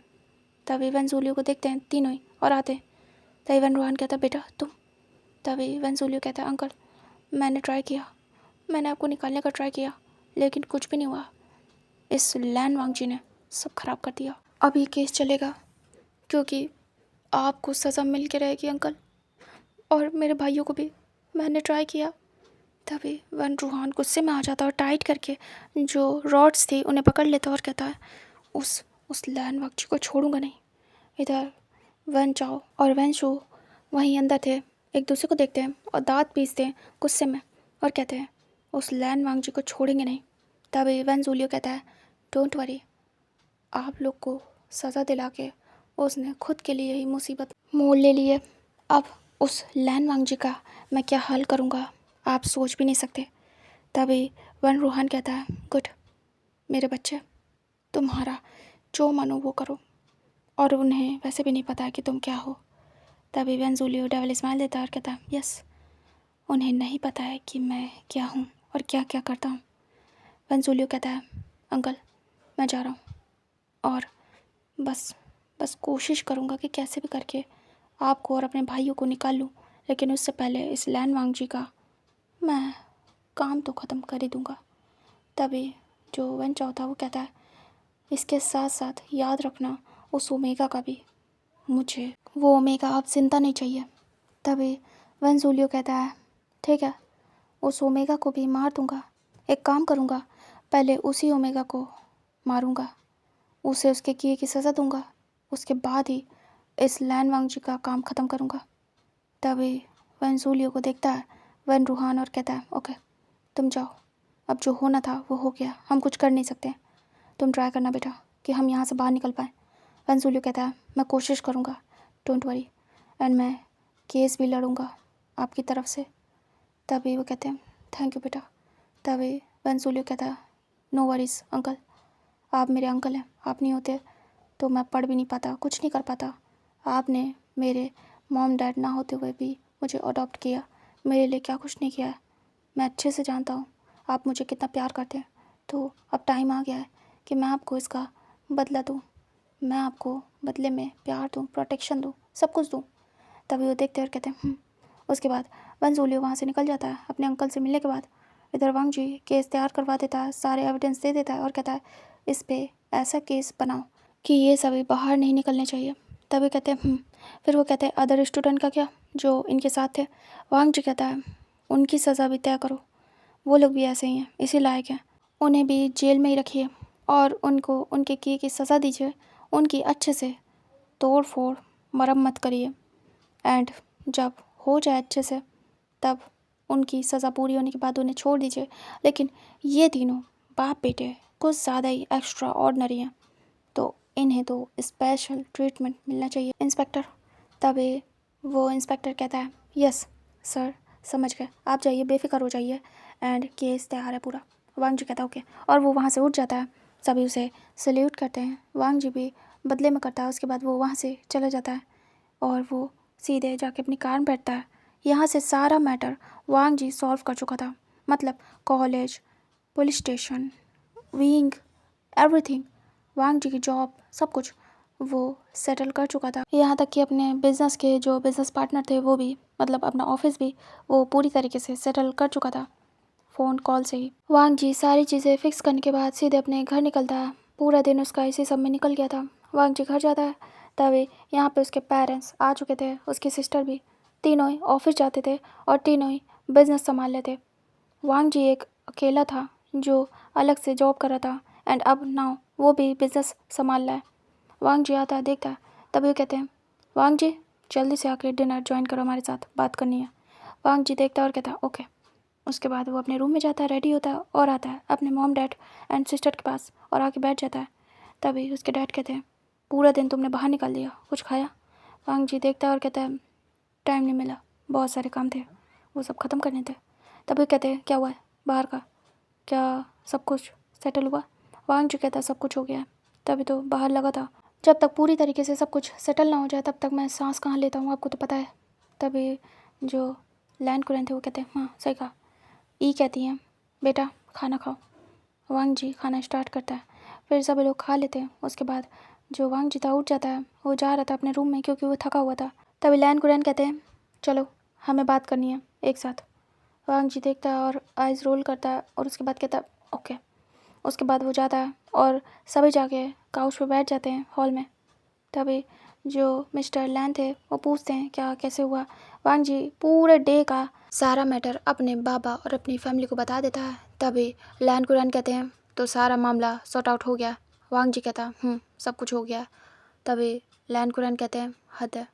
S1: तभी वन जूलियो को देखते हैं तीनों ही और आते हैं। तभी वन रूहान कहता है बेटा तुम। तभी वन जूलियो कहता है अंकल मैंने ट्राई किया, मैंने आपको निकालने का ट्राई किया, लेकिन कुछ भी नहीं हुआ। इस लैन वांग जी ने सब खराब कर दिया। अब ये केस चलेगा क्योंकि आपको सज़ा मिल के रहेगी अंकल, और मेरे भाइयों को भी मैंने ट्राई किया। तभी वन रूहान गुस्से में आ जाता और टाइट करके जो रॉड्स थी उन्हें पकड़ लेता और कहता है उस लैन वांग जी को छोड़ूंगा नहीं। इधर वन चाओ और वन शू वहीं अंदर थे, एक दूसरे को देखते हैं और दांत पीसते हैं गुस्से में और कहते हैं उस लैन वांग जी को छोड़ेंगे नहीं। तभी वन जूलियो कहता है डोंट वरी, आप लोग को सज़ा दिला के उसने खुद के लिए ही मुसीबत मोल ले ली है। अब उस लैन वांग जी का मैं क्या हाल करूँगा आप सोच भी नहीं सकते। तभी वन रूहान कहता है गुड मेरे बच्चे, तुम्हारा जो मानो वो करो, और उन्हें वैसे भी नहीं पता है कि तुम क्या हो। तभी वन जूलियो डेविल स्माइल देता है और कहता है यस, उन्हें नहीं पता है कि मैं क्या हूँ और क्या क्या करता हूँ। वन जूलियो कहता है अंकल मैं जा रहा हूँ और बस कोशिश करूँगा कि कैसे भी करके आपको और अपने भाइयों को निकाल लूँ, लेकिन उससे पहले इस लैन वांग जी का मैं काम तो ख़त्म कर ही दूँगा। तभी जो वन चाओ था वो कहता है इसके साथ साथ याद रखना उस ओमेगा का भी, मुझे वो ओमेगा अब जिंदा नहीं चाहिए। तभी वन जूलियो कहता है ठीक है, उस ओमेगा को भी मार दूँगा। एक काम करूँगा, पहले उसी ओमेगा को मारूँगा, उसे उसके किए की सज़ा दूँगा, उसके बाद ही इस लैन वांग जी का काम ख़त्म करूँगा। तभी वन जूलियो को देखता है वन रूहान और कहता है ओके तुम जाओ, अब जो होना था वो हो गया, हम कुछ कर नहीं सकते, तुम ट्राई करना बेटा कि हम यहाँ से बाहर निकल पाएँ। वन जूलियो कहता है मैं कोशिश करूँगा, डोंट वरी, एंड मैं केस भी लड़ूँगा आपकी तरफ से। तभी वो कहते हैं थैंक यू बेटा। तभी वन जूलियो कहता है नो वरीज़ अंकल, आप मेरे अंकल हैं, आप नहीं होते तो मैं पढ़ भी नहीं पाता, कुछ नहीं कर पाता। आपने मेरे मॉम डैड ना होते हुए भी मुझे अडॉप्ट किया, मेरे लिए क्या कुछ नहीं किया है। मैं अच्छे से जानता हूँ आप मुझे कितना प्यार करते हैं, तो अब टाइम आ गया है कि मैं आपको इसका बदला दूँ, मैं आपको बदले में प्यार दूँ, प्रोटेक्शन दूँ, सब कुछ दूँ। तभी वो देखते और कहते हैं उसके बाद वन जूलियो वहाँ से निकल जाता है अपने अंकल से मिलने के बाद। इधर वांग जी केस तैयार करवा देता है, सारे एविडेंस दे देता है और कहता है इस पे ऐसा केस बनाओ कि ये सभी बाहर नहीं निकलने चाहिए। तभी कहते हैं फिर वो कहते हैं अदर स्टूडेंट का क्या जो इनके साथ थे। वांग जी कहता है उनकी सज़ा भी तय करो, वो लोग भी ऐसे ही हैं, इसी लायक हैं, उन्हें भी जेल में ही रखिए और उनको उनके किए की सज़ा दीजिए, उनकी अच्छे से तोड़ फोड़ मरम्मत करिए, एंड जब हो जाए अच्छे से तब उनकी सज़ा पूरी होने के बाद उन्हें छोड़ दीजिए। लेकिन ये तीनों बाप बेटे कुछ ज़्यादा ही एक्स्ट्रा ऑर्डनरी हैं, तो इन्हें तो स्पेशल ट्रीटमेंट मिलना चाहिए इंस्पेक्टर। तभी वो इंस्पेक्टर कहता है यस सर समझ गए, आप जाइए बेफिक्र हो जाइए एंड केस तैयार है पूरा। वांग जी कहता है ओके, और वो वहाँ से उठ जाता है, सभी उसे सल्यूट करते हैं, वांग जी भी बदले में करता है। उसके बाद वो वहाँ से चला जाता है और वो सीधे जाके अपनी कार में बैठता है। यहाँ से सारा मैटर वांग जी सॉल्व कर चुका था, मतलब college, police station, wing, everything, Wang ji की जॉब, सब कुछ वो सेटल कर चुका था। यहाँ तक कि अपने बिजनेस के जो बिजनेस पार्टनर थे वो भी, मतलब अपना ऑफिस भी वो पूरी तरीके से सेटल कर चुका था फ़ोन कॉल से ही। वांग जी सारी चीज़ें फिक्स करने के बाद सीधे अपने घर निकलता है। पूरा दिन उसका इसी सब में निकल गया था। वांग जी घर जाता है, तभी यहाँ पे उसके पेरेंट्स आ चुके थे, उसकी सिस्टर भी। तीनों ही ऑफिस जाते थे और तीनों ही बिजनेस संभाल लेते। वांग जी एक अकेला था जो अलग से जॉब कर रहा था, एंड अब नाउ वो भी बिजनेस संभाल रहा है। वांग जी आता है, देखता है, तभी वो कहते हैं, वांग जी जल्दी से आके डिनर ज्वाइन करो, हमारे साथ बात करनी है। वांग जी देखता है और कहता है ओके। उसके बाद वो अपने रूम में जाता है, रेडी होता है और आता है अपने मॉम डैड एंड सिस्टर के पास और आके बैठ जाता है। तभी उसके डैड कहते हैं, पूरा दिन तुमने बाहर निकाल दिया, कुछ खाया? वांग जी देखता है और कहता है, टाइम नहीं मिला, बहुत सारे काम थे, वो सब ख़त्म करने थे। तभी कहते हैं, क्या हुआ है बाहर का, क्या सब कुछ सेटल हुआ? वांग जी कहता है, सब कुछ हो गया है, तभी तो बाहर लगा था। जब तक पूरी तरीके से सब कुछ सेटल ना हो जाए तब तक मैं सांस कहाँ लेता हूँ, आपको तो पता है। तभी जो लैंड कुरैन थे वो कहते हैं, हाँ सही कहा। ई कहती हैं, बेटा खाना खाओ। वांग जी खाना स्टार्ट करता है, फिर सभी लोग खा लेते हैं। उसके बाद जो वांग जी था उठ जाता है, वो जा रहा था अपने रूम में क्योंकि वो थका हुआ था। तभी लैंड कुरैन कहते हैं, चलो हमें बात करनी है एक साथ। वांग जी देखता है और आइज़ रोल करता है और उसके बाद कहता है ओके। उसके बाद वो जाता है और सभी जाके काउच पे बैठ जाते हैं हॉल में। तभी जो मिस्टर लैन थे वो पूछते हैं क्या कैसे हुआ। वांग जी पूरे डे का सारा मैटर अपने बाबा और अपनी फैमिली को बता देता है। तभी लैन कुरैन कहते हैं, तो सारा मामला सॉर्ट आउट हो गया? वांग जी कहता सब कुछ हो गया। तभी लैन कुरैन कहते हैं, हद है,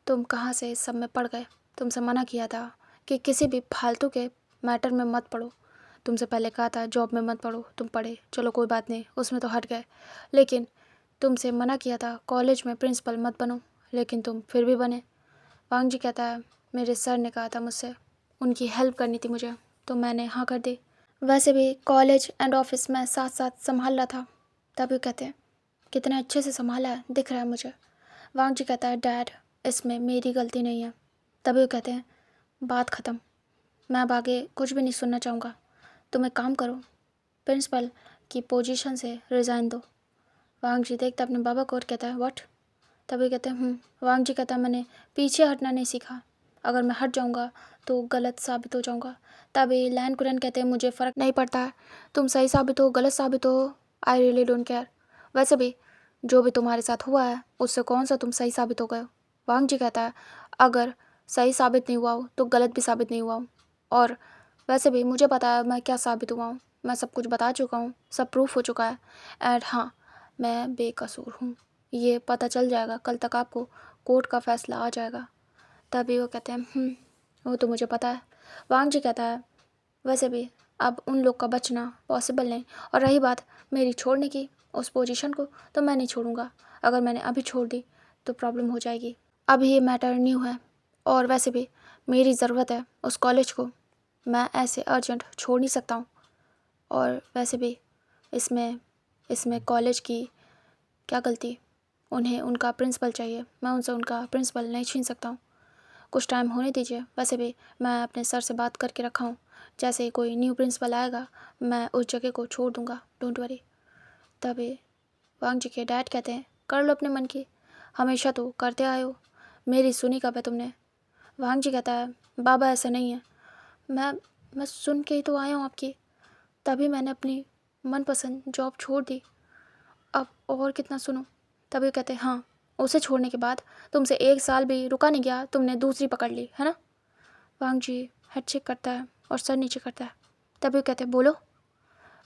S1: तुम कहाँ से इस सब में पड़ गए? तुमसे मना किया था कि किसी भी फालतू के मैटर में मत पड़ो। तुमसे पहले कहा था जॉब में मत पढ़ो, तुम पढ़े, चलो कोई बात नहीं, उसमें तो हट गए। लेकिन तुमसे मना किया था कॉलेज में प्रिंसिपल मत बनो, लेकिन तुम फिर भी बने। वांग जी कहता है, मेरे सर ने कहा था मुझसे, उनकी हेल्प करनी थी मुझे, तो मैंने हाँ कर दी। वैसे भी कॉलेज एंड ऑफिस में साथ साथ संभाल रहा था। तभी कहते हैं, कितने अच्छे से संभाला है, दिख रहा है मुझे। वांग जी कहता है, डैड इसमें मेरी गलती नहीं है। तभी वो कहते हैं, बात ख़त्म, मैं अब आगे कुछ भी नहीं सुनना चाहूँगा। तुम एक काम करो, प्रिंसिपल की पोजीशन से रिज़ाइन दो। वांग जी देखता अपने बाबा को और कहता है, व्हाट? तभी कहते हैं, वांग जी कहता है, मैंने पीछे हटना नहीं सीखा, अगर मैं हट जाऊँगा तो गलत साबित हो जाऊँगा। तभी लैन कुरैन कहते हैं, मुझे फ़र्क नहीं पड़ता है, तुम सही साबित हो गलत साबित हो, आई रियली डोंट केयर। वैसे भी जो भी तुम्हारे साथ हुआ है उससे कौन सा तुम सही साबित हो गए हो? वांग जी कहता है, अगर सही साबित नहीं हुआ हो तो गलत भी साबित नहीं हुआ हो, और वैसे भी मुझे पता है मैं क्या साबित हुआ हूँ, मैं सब कुछ बता चुका हूँ, सब प्रूफ हो चुका है। एंड हाँ, मैं बेकसूर हूँ, ये पता चल जाएगा, कल तक आपको कोर्ट का फैसला आ जाएगा। तभी वो कहते हैं, वो तो मुझे पता है। वांग जी कहता है, वैसे भी अब उन लोग का बचना पॉसिबल नहीं, और रही बात मेरी छोड़ने की उस पोजीशन को, तो मैं नहीं छोड़ूंगा। अगर मैंने अभी छोड़ दी तो प्रॉब्लम हो जाएगी। अभी ये मैटर न्यू है, और वैसे भी मेरी ज़रूरत है उस कॉलेज को, मैं ऐसे अर्जेंट छोड़ नहीं सकता हूँ। और वैसे भी इसमें इसमें कॉलेज की क्या गलती, उन्हें उनका प्रिंसिपल चाहिए, मैं उनसे उनका प्रिंसिपल नहीं छीन सकता हूँ। कुछ टाइम होने दीजिए, वैसे भी मैं अपने सर से बात करके रखा हूँ, जैसे ही कोई न्यू प्रिंसिपल आएगा मैं उस जगह को छोड़ दूँगा, डोंट वरी। तभी वांग जी के डैड कहते हैं, कर लो अपने मन की, हमेशा तो करते आए हो, मेरी सुनी कब है तुमने? वांग जी कहता है, बाबा ऐसा नहीं है, मैं सुन के ही तो आया हूँ आपकी, तभी मैंने अपनी मनपसंद जॉब छोड़ दी, अब और कितना सुनो? तभी कहते हैं, हाँ, उसे छोड़ने के बाद तुमसे 1 साल भी रुका नहीं गया, तुमने दूसरी पकड़ ली है ना? वांग जी हेड चेक करता है और सर नीचे करता है। तभी कहते हैं, बोलो।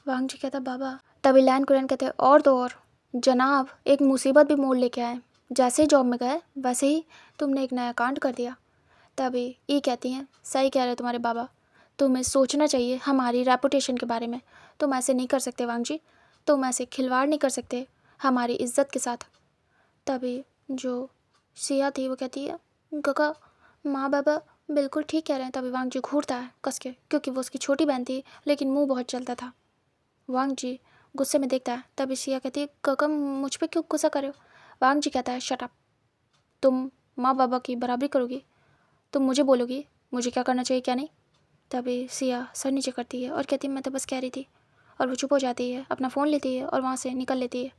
S1: वांग जी कहता है, बाबा। तभी लैन कुरैन कहते हैं, और तो और जनाब एक मुसीबत भी मोड़ लेके आए, जैसे ही जॉब में गए वैसे ही तुमने एक नया कांड कर दिया। तभी ये कहती हैं, सही कह रहे तुम्हारे बाबा, तुम्हें सोचना चाहिए हमारी रेपुटेशन के बारे में, तुम ऐसे नहीं कर सकते वांग जी, तुम ऐसे खिलवाड़ नहीं कर सकते हमारी इज्जत के साथ। तभी जो सिया थी वो कहती है, काका माँ बाबा बिल्कुल ठीक कह रहे हैं। तभी वांग जी घूरता है कस के, क्योंकि वो उसकी छोटी बहन थी लेकिन मुंह बहुत चलता था। वांग जी गुस्से में देखता है। तभी सिया कहती है, काका मुझ पे क्यों गुस्सा कर रहे हो? वांग जी कहता है, शट अप, तुम माँ बाबा की बराबरी करोगी? तुम मुझे बोलोगी मुझे क्या करना चाहिए क्या नहीं? तभी सिया सर नीचे करती है और कहती है मैं तो बस कह रही थी, और वो चुप हो जाती है, अपना फ़ोन लेती है और वहाँ से निकल लेती है।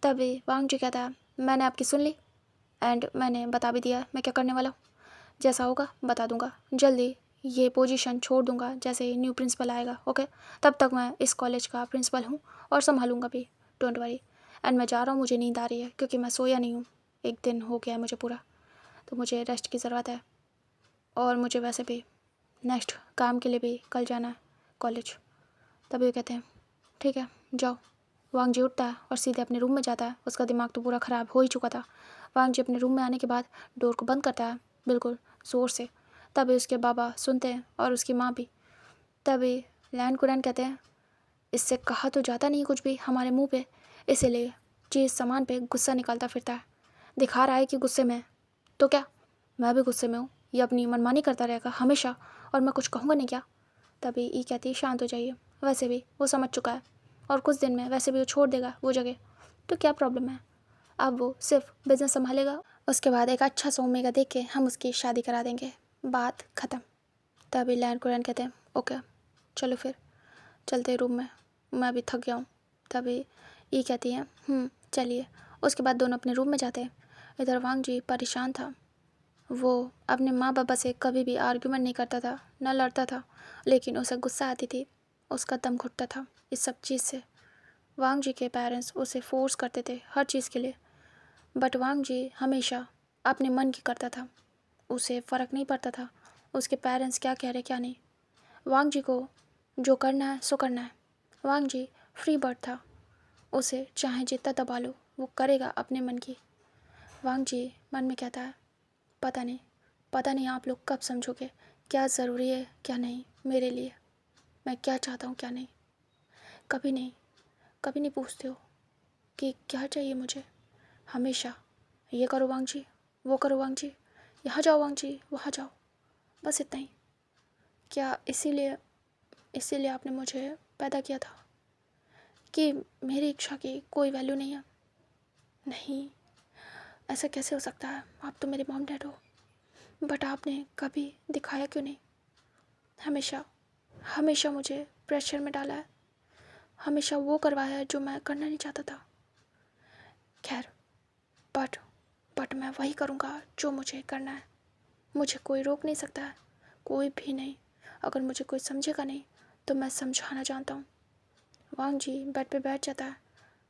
S1: तभी वांग जी कहता है मैंने आपकी सुन ली एंड मैंने बता भी दिया मैं क्या करने वाला हूँ, जैसा होगा बता दूंगा, जल्दी ये पोजीशन छोड़ दूंगा जैसे ही न्यू प्रिंसिपल आएगा। ओके, तब तक मैं इस कॉलेज का प्रिंसिपल हूँ और संभालूंगा भी, डोंट वरी। एंड मैं जा रहा हूँ, मुझे नींद आ रही है क्योंकि मैं सोया नहीं हूँ, एक दिन हो गया है मुझे पूरा, तो मुझे रेस्ट की ज़रूरत है। और मुझे वैसे भी नेक्स्ट काम के लिए भी कल जाना है कॉलेज। तभी वो कहते हैं ठीक है जाओ। वांग जी उठता है और सीधे अपने रूम में जाता है, उसका दिमाग तो पूरा ख़राब हो ही चुका था। वांग जी अपने रूम में आने के बाद डोर को बंद करता है बिल्कुल ज़ोर से। तभी उसके बाबा सुनते हैं और उसकी माँ भी। तभी लैन कुरैन कहते हैं इससे कहा तो जाता नहीं कुछ भी हमारे मुंह पे, इसीलिए चीज़ सामान पे गुस्सा निकालता फिरता है, दिखा रहा है कि गुस्से में है। तो क्या मैं भी गुस्से में हूँ, ये अपनी मनमानी करता रहेगा हमेशा और मैं कुछ कहूँगा नहीं क्या। तभी ई कहती है शांत हो जाइए, वैसे भी वो समझ चुका है और कुछ दिन में वैसे भी वो छोड़ देगा वो जगह, तो क्या प्रॉब्लम है। अब वो सिर्फ बिजनेस संभालेगा, उसके बाद एक अच्छा सा ओमेगा देख के हम उसकी शादी करा देंगे, बात ख़त्म। तभी लैन कुरैन कहते हैं ओके चलो फिर चलते रूम में, मैं अभी थक गया हूँ। तभी ई कहती है चलिए। उसके बाद दोनों अपने रूम में जाते हैं। इधर वांग जी परेशान था, वो अपने माँ बाबा से कभी भी आर्ग्यूमेंट नहीं करता था, ना लड़ता था, लेकिन उसे गुस्सा आती थी, उसका दम घुटता था इस सब चीज़ से। वांग जी के पेरेंट्स उसे फोर्स करते थे हर चीज़ के लिए, बट वांग जी हमेशा अपने मन की करता था, उसे फ़र्क नहीं पड़ता था उसके पेरेंट्स क्या कह रहे क्या नहीं। वांग जी को जो करना है सो करना है। वांग जी फ्री बर्ड था, उसे चाहे जितना दबा लो वो करेगा अपने मन की। वांग जी मन में कहता है पता नहीं आप लोग कब समझोगे क्या ज़रूरी है क्या नहीं मेरे लिए, मैं क्या चाहता हूँ क्या नहीं। कभी नहीं पूछते हो कि क्या चाहिए मुझे, हमेशा ये करो वांग जी, वो करो वांग जी, यहाँ जाओ वांग जी वहाँ जाओ, बस इतना ही। क्या इसीलिए आपने मुझे पैदा किया था कि मेरी इच्छा की कोई वैल्यू नहीं है। नहीं, ऐसा कैसे हो सकता है, आप तो मेरे मॉम डैड हो, बट आपने कभी दिखाया क्यों नहीं। हमेशा मुझे प्रेशर में डाला है, हमेशा वो करवाया है जो मैं करना नहीं चाहता था। खैर बट मैं वही करूँगा जो मुझे करना है, मुझे कोई रोक नहीं सकता है, कोई भी नहीं। अगर मुझे कोई समझेगा नहीं तो मैं समझाना जानता हूँ। वांग जी बेड पे बैठ जाता है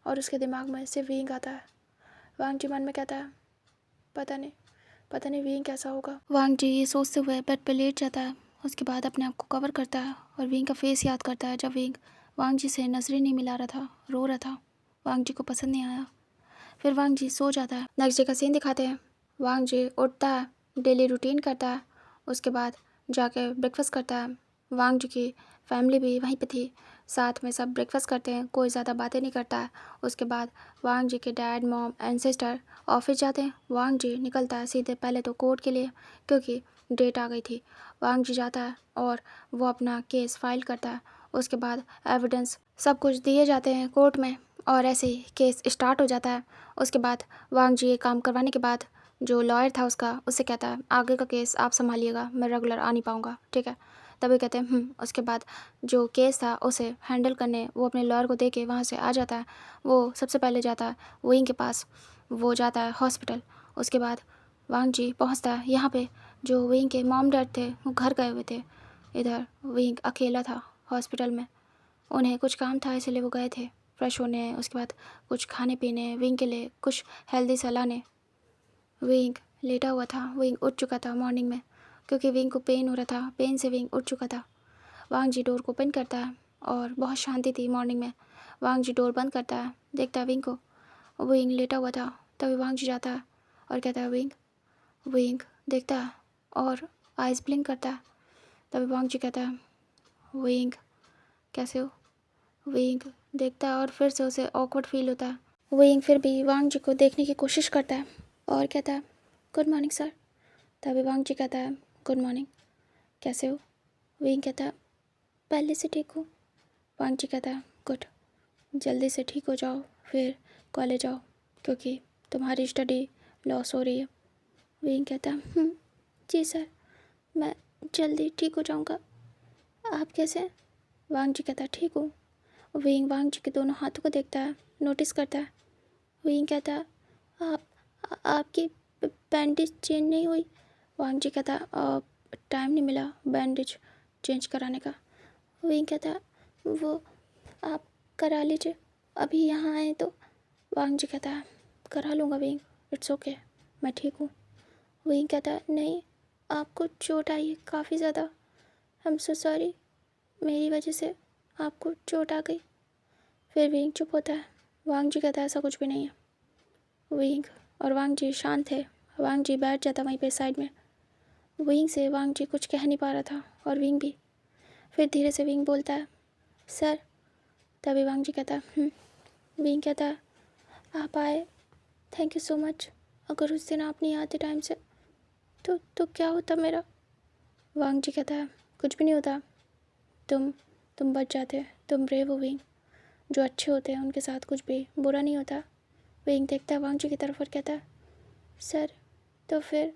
S1: और उसके दिमाग में सिर्फ विंग आता है। वांग जी मन में कहता है पता नहीं विंग कैसा होगा। वांग जी ये सोचते हुए बेड पे लेट जाता है, उसके बाद अपने आप को कवर करता है और विंग का फेस याद करता है जब विंग वांग जी से नजरें नहीं मिला रहा था, रो रहा था, वांग जी को पसंद नहीं आया। फिर वांग जी सो जाता है। नेक्स्ट डे का सीन दिखाते हैं। वांग जी उठता है, डेली रूटीन करता है, उसके बाद जाके ब्रेकफास्ट करता है। वांग जी की फैमिली भी वहीं पे थी, साथ में सब ब्रेकफास्ट करते हैं, कोई ज़्यादा बातें नहीं करता है। उसके बाद वांग जी के dad mom and sister office जाते हैं। वांग जी निकलता है सीधे पहले तो कोर्ट के लिए क्योंकि डेट आ गई थी। वांग जी जाता है और वो अपना केस फाइल करता है, उसके बाद एविडेंस सब कुछ दिए जाते हैं कोर्ट में और ऐसे ही केस स्टार्ट हो जाता है। उसके बाद वांग जी ये काम करवाने के बाद जो लॉयर था उससे कहता है आगे का केस आप संभालिएगा, मैं रेगुलर आ नहीं पाऊँगा, ठीक है। तभी कहते हैं उसके बाद जो केस था उसे हैंडल करने वो अपने लॉयर को दे के वहाँ से आ जाता है। वो सबसे पहले जाता है विंग के पास, वो जाता है हॉस्पिटल। उसके बाद वांग जी पहुँचता है यहाँ पे, जो विंग के मॉम डैड थे वो घर गए हुए थे, इधर विंग अकेला था हॉस्पिटल में, उन्हें कुछ काम था इसलिए वो गए थे फ्रेश होने, उसके बाद कुछ खाने पीने, विंग के लिए कुछ हेल्दी सलाह ने। विंग लेटा हुआ था, विंग उठ चुका था मॉर्निंग में क्योंकि विंग को पेन हो रहा था, पेन से विंग उठ चुका था। वांग जी डोर को ओपन करता है और बहुत शांति थी मॉर्निंग में। वांग जी डोर बंद करता है, देखता है विंग को, विंग लेटा हुआ था। तभी वांग जी जाता है और कहता है विंग। विंग देखता है और आइज़ ब्लिंक करता है। तभी वांग जी कहता है विंग कैसे हो। विंग देखता है और फिर से उसे ऑकवर्ड फील होता है। विंग फिर भी वांग जी को देखने की कोशिश करता है और कहता है गुड मॉर्निंग सर। तभी वांग जी कहता है गुड मॉर्निंग, कैसे हो। विंग कहता है पहले से ठीक हूँ। वांग जी कहता है गुड, जल्दी से ठीक हो जाओ फिर कॉलेज आओ क्योंकि तुम्हारी स्टडी लॉस हो रही है। विंग कहता है जी सर, मैं जल्दी ठीक हो जाऊँगा। आप कैसे हैं? वांग जी कहता है ठीक हूँ। विंग वांग जी के दोनों हाथों को देखता है, नोटिस करता है। विंग कहता है आप आपकी बैंडेज चेंज नहीं हुई? वांग जी कहता है टाइम नहीं मिला बैंडेज चेंज कराने का। विंग कहता है वो आप करा लीजिए, अभी यहाँ आए तो। वांग जी कहता है करा लूँगा विंग, इट्स ओके, मैं ठीक हूँ। विंग कहता है नहीं, आपको चोट आई है काफ़ी ज़्यादा, आई एम सो सॉरी, मेरी वजह से आपको चोट आ गई। फिर विंग चुप होता है। वांग जी कहता है ऐसा कुछ भी नहीं है। विंग और वांग जी शांत थे। वांग जी बैठ जाता वहीं पे साइड में। विंग से वांग जी कुछ कह नहीं पा रहा था और विंग भी। फिर धीरे से विंग बोलता है सर। तभी वांग जी कहता है विंग कहता है आप आए, थैंक यू सो मच। अगर उस दिन आप नहीं आते टाइम से तो क्या होता मेरा? वांग जी कहता है कुछ भी नहीं होता, तुम बच जाते, तुम ब्रेव हो विंग। जो अच्छे होते हैं उनके साथ कुछ भी बुरा नहीं होता। विंग देखता है वांग जी की तरफ और कहता है सर तो फिर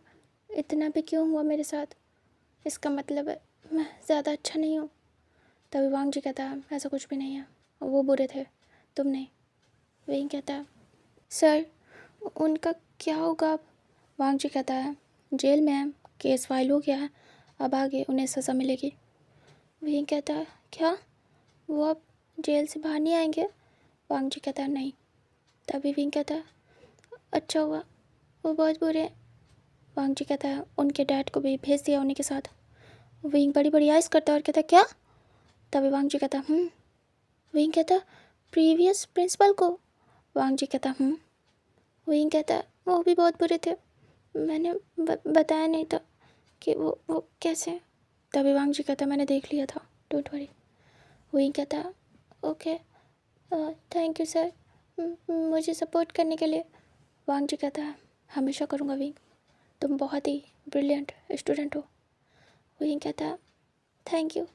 S1: इतना भी क्यों हुआ मेरे साथ? इसका मतलब है मैं ज़्यादा अच्छा नहीं हूँ। तभी वांग जी कहता है ऐसा कुछ भी नहीं है, वो बुरे थे, तुम नहीं। विंग कहता है सर उनका क्या होगा अब? वांग जी कहता है जेल में है, केस फाइल हो गया है, अब आगे उन्हें सज़ा मिलेगी। विंग कहता है क्या वो अब जेल से बाहर नहीं आएंगे? वांग जी कहता है नहीं। तभी विंग कहता है अच्छा हुआ, वो बहुत बुरे हैं। वांग जी कहता है उनके डैड को भी भेज दिया उन्हीं के साथ। विंग बड़ी बड़ी आइस करता है और कहता है क्या? तभी वांग जी कहता है विंग कहता है प्रीवियस प्रिंसिपल को? वांग जी कहता है विंग कहता है वो भी बहुत बुरे थे, मैंने बताया नहीं था कि वो कैसे। तभी वांग जी कहता है मैंने देख लिया था, डोंट वरी। विंग कहता है ओके, थैंक यू सर मुझे सपोर्ट करने के लिए। वांग जी कहता है हमेशा करूँगा विंग, तुम बहुत ही ब्रिलियंट स्टूडेंट हो। विंग कहता है थैंक यू।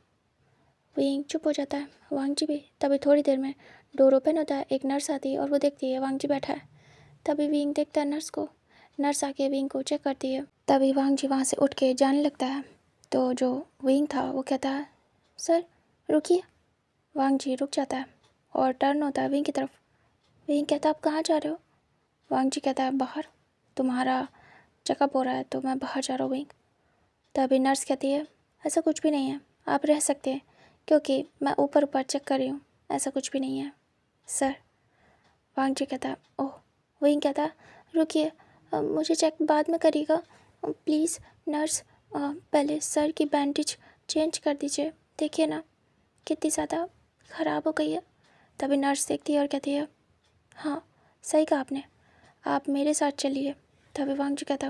S1: विंग चुप हो जाता है, वांग जी भी। तभी थोड़ी देर में डोर ओपन होता है, एक नर्स आती है और वो देखती है वांग जी बैठा है। तभी विंग देखता है नर्स को, नर्स आके विंग को चेक करती है। तभी वांग जी वहाँ से उठ के जाने लगता है। तो जो विंग था वो कहता है सर रुकिए। वांग जी रुक जाता है और टर्न होता है विंग की तरफ। विंग कहता है आप कहाँ जा रहे हो? वांग जी कहता है बाहर, तुम्हारा चेकअप हो रहा है तो मैं बाहर जा रहा हूँ विंग। तभी नर्स कहती है ऐसा कुछ भी नहीं है, आप रह सकते हैं, क्योंकि मैं ऊपर ऊपर चेक कर रही हूँ, ऐसा कुछ भी नहीं है सर। वांग जी कहता है ओह। विंग कहता है रुकिए, मुझे चेक बाद में करिएगा, प्लीज़ नर्स, पहले सर की बैंडेज चेंज कर दीजिए, देखिए ना कितनी ज़्यादा ख़राब हो गई है। तभी नर्स देखती है और कहती है हाँ सही कहा आपने, आप मेरे साथ चलिए। तभी वांग जी कहता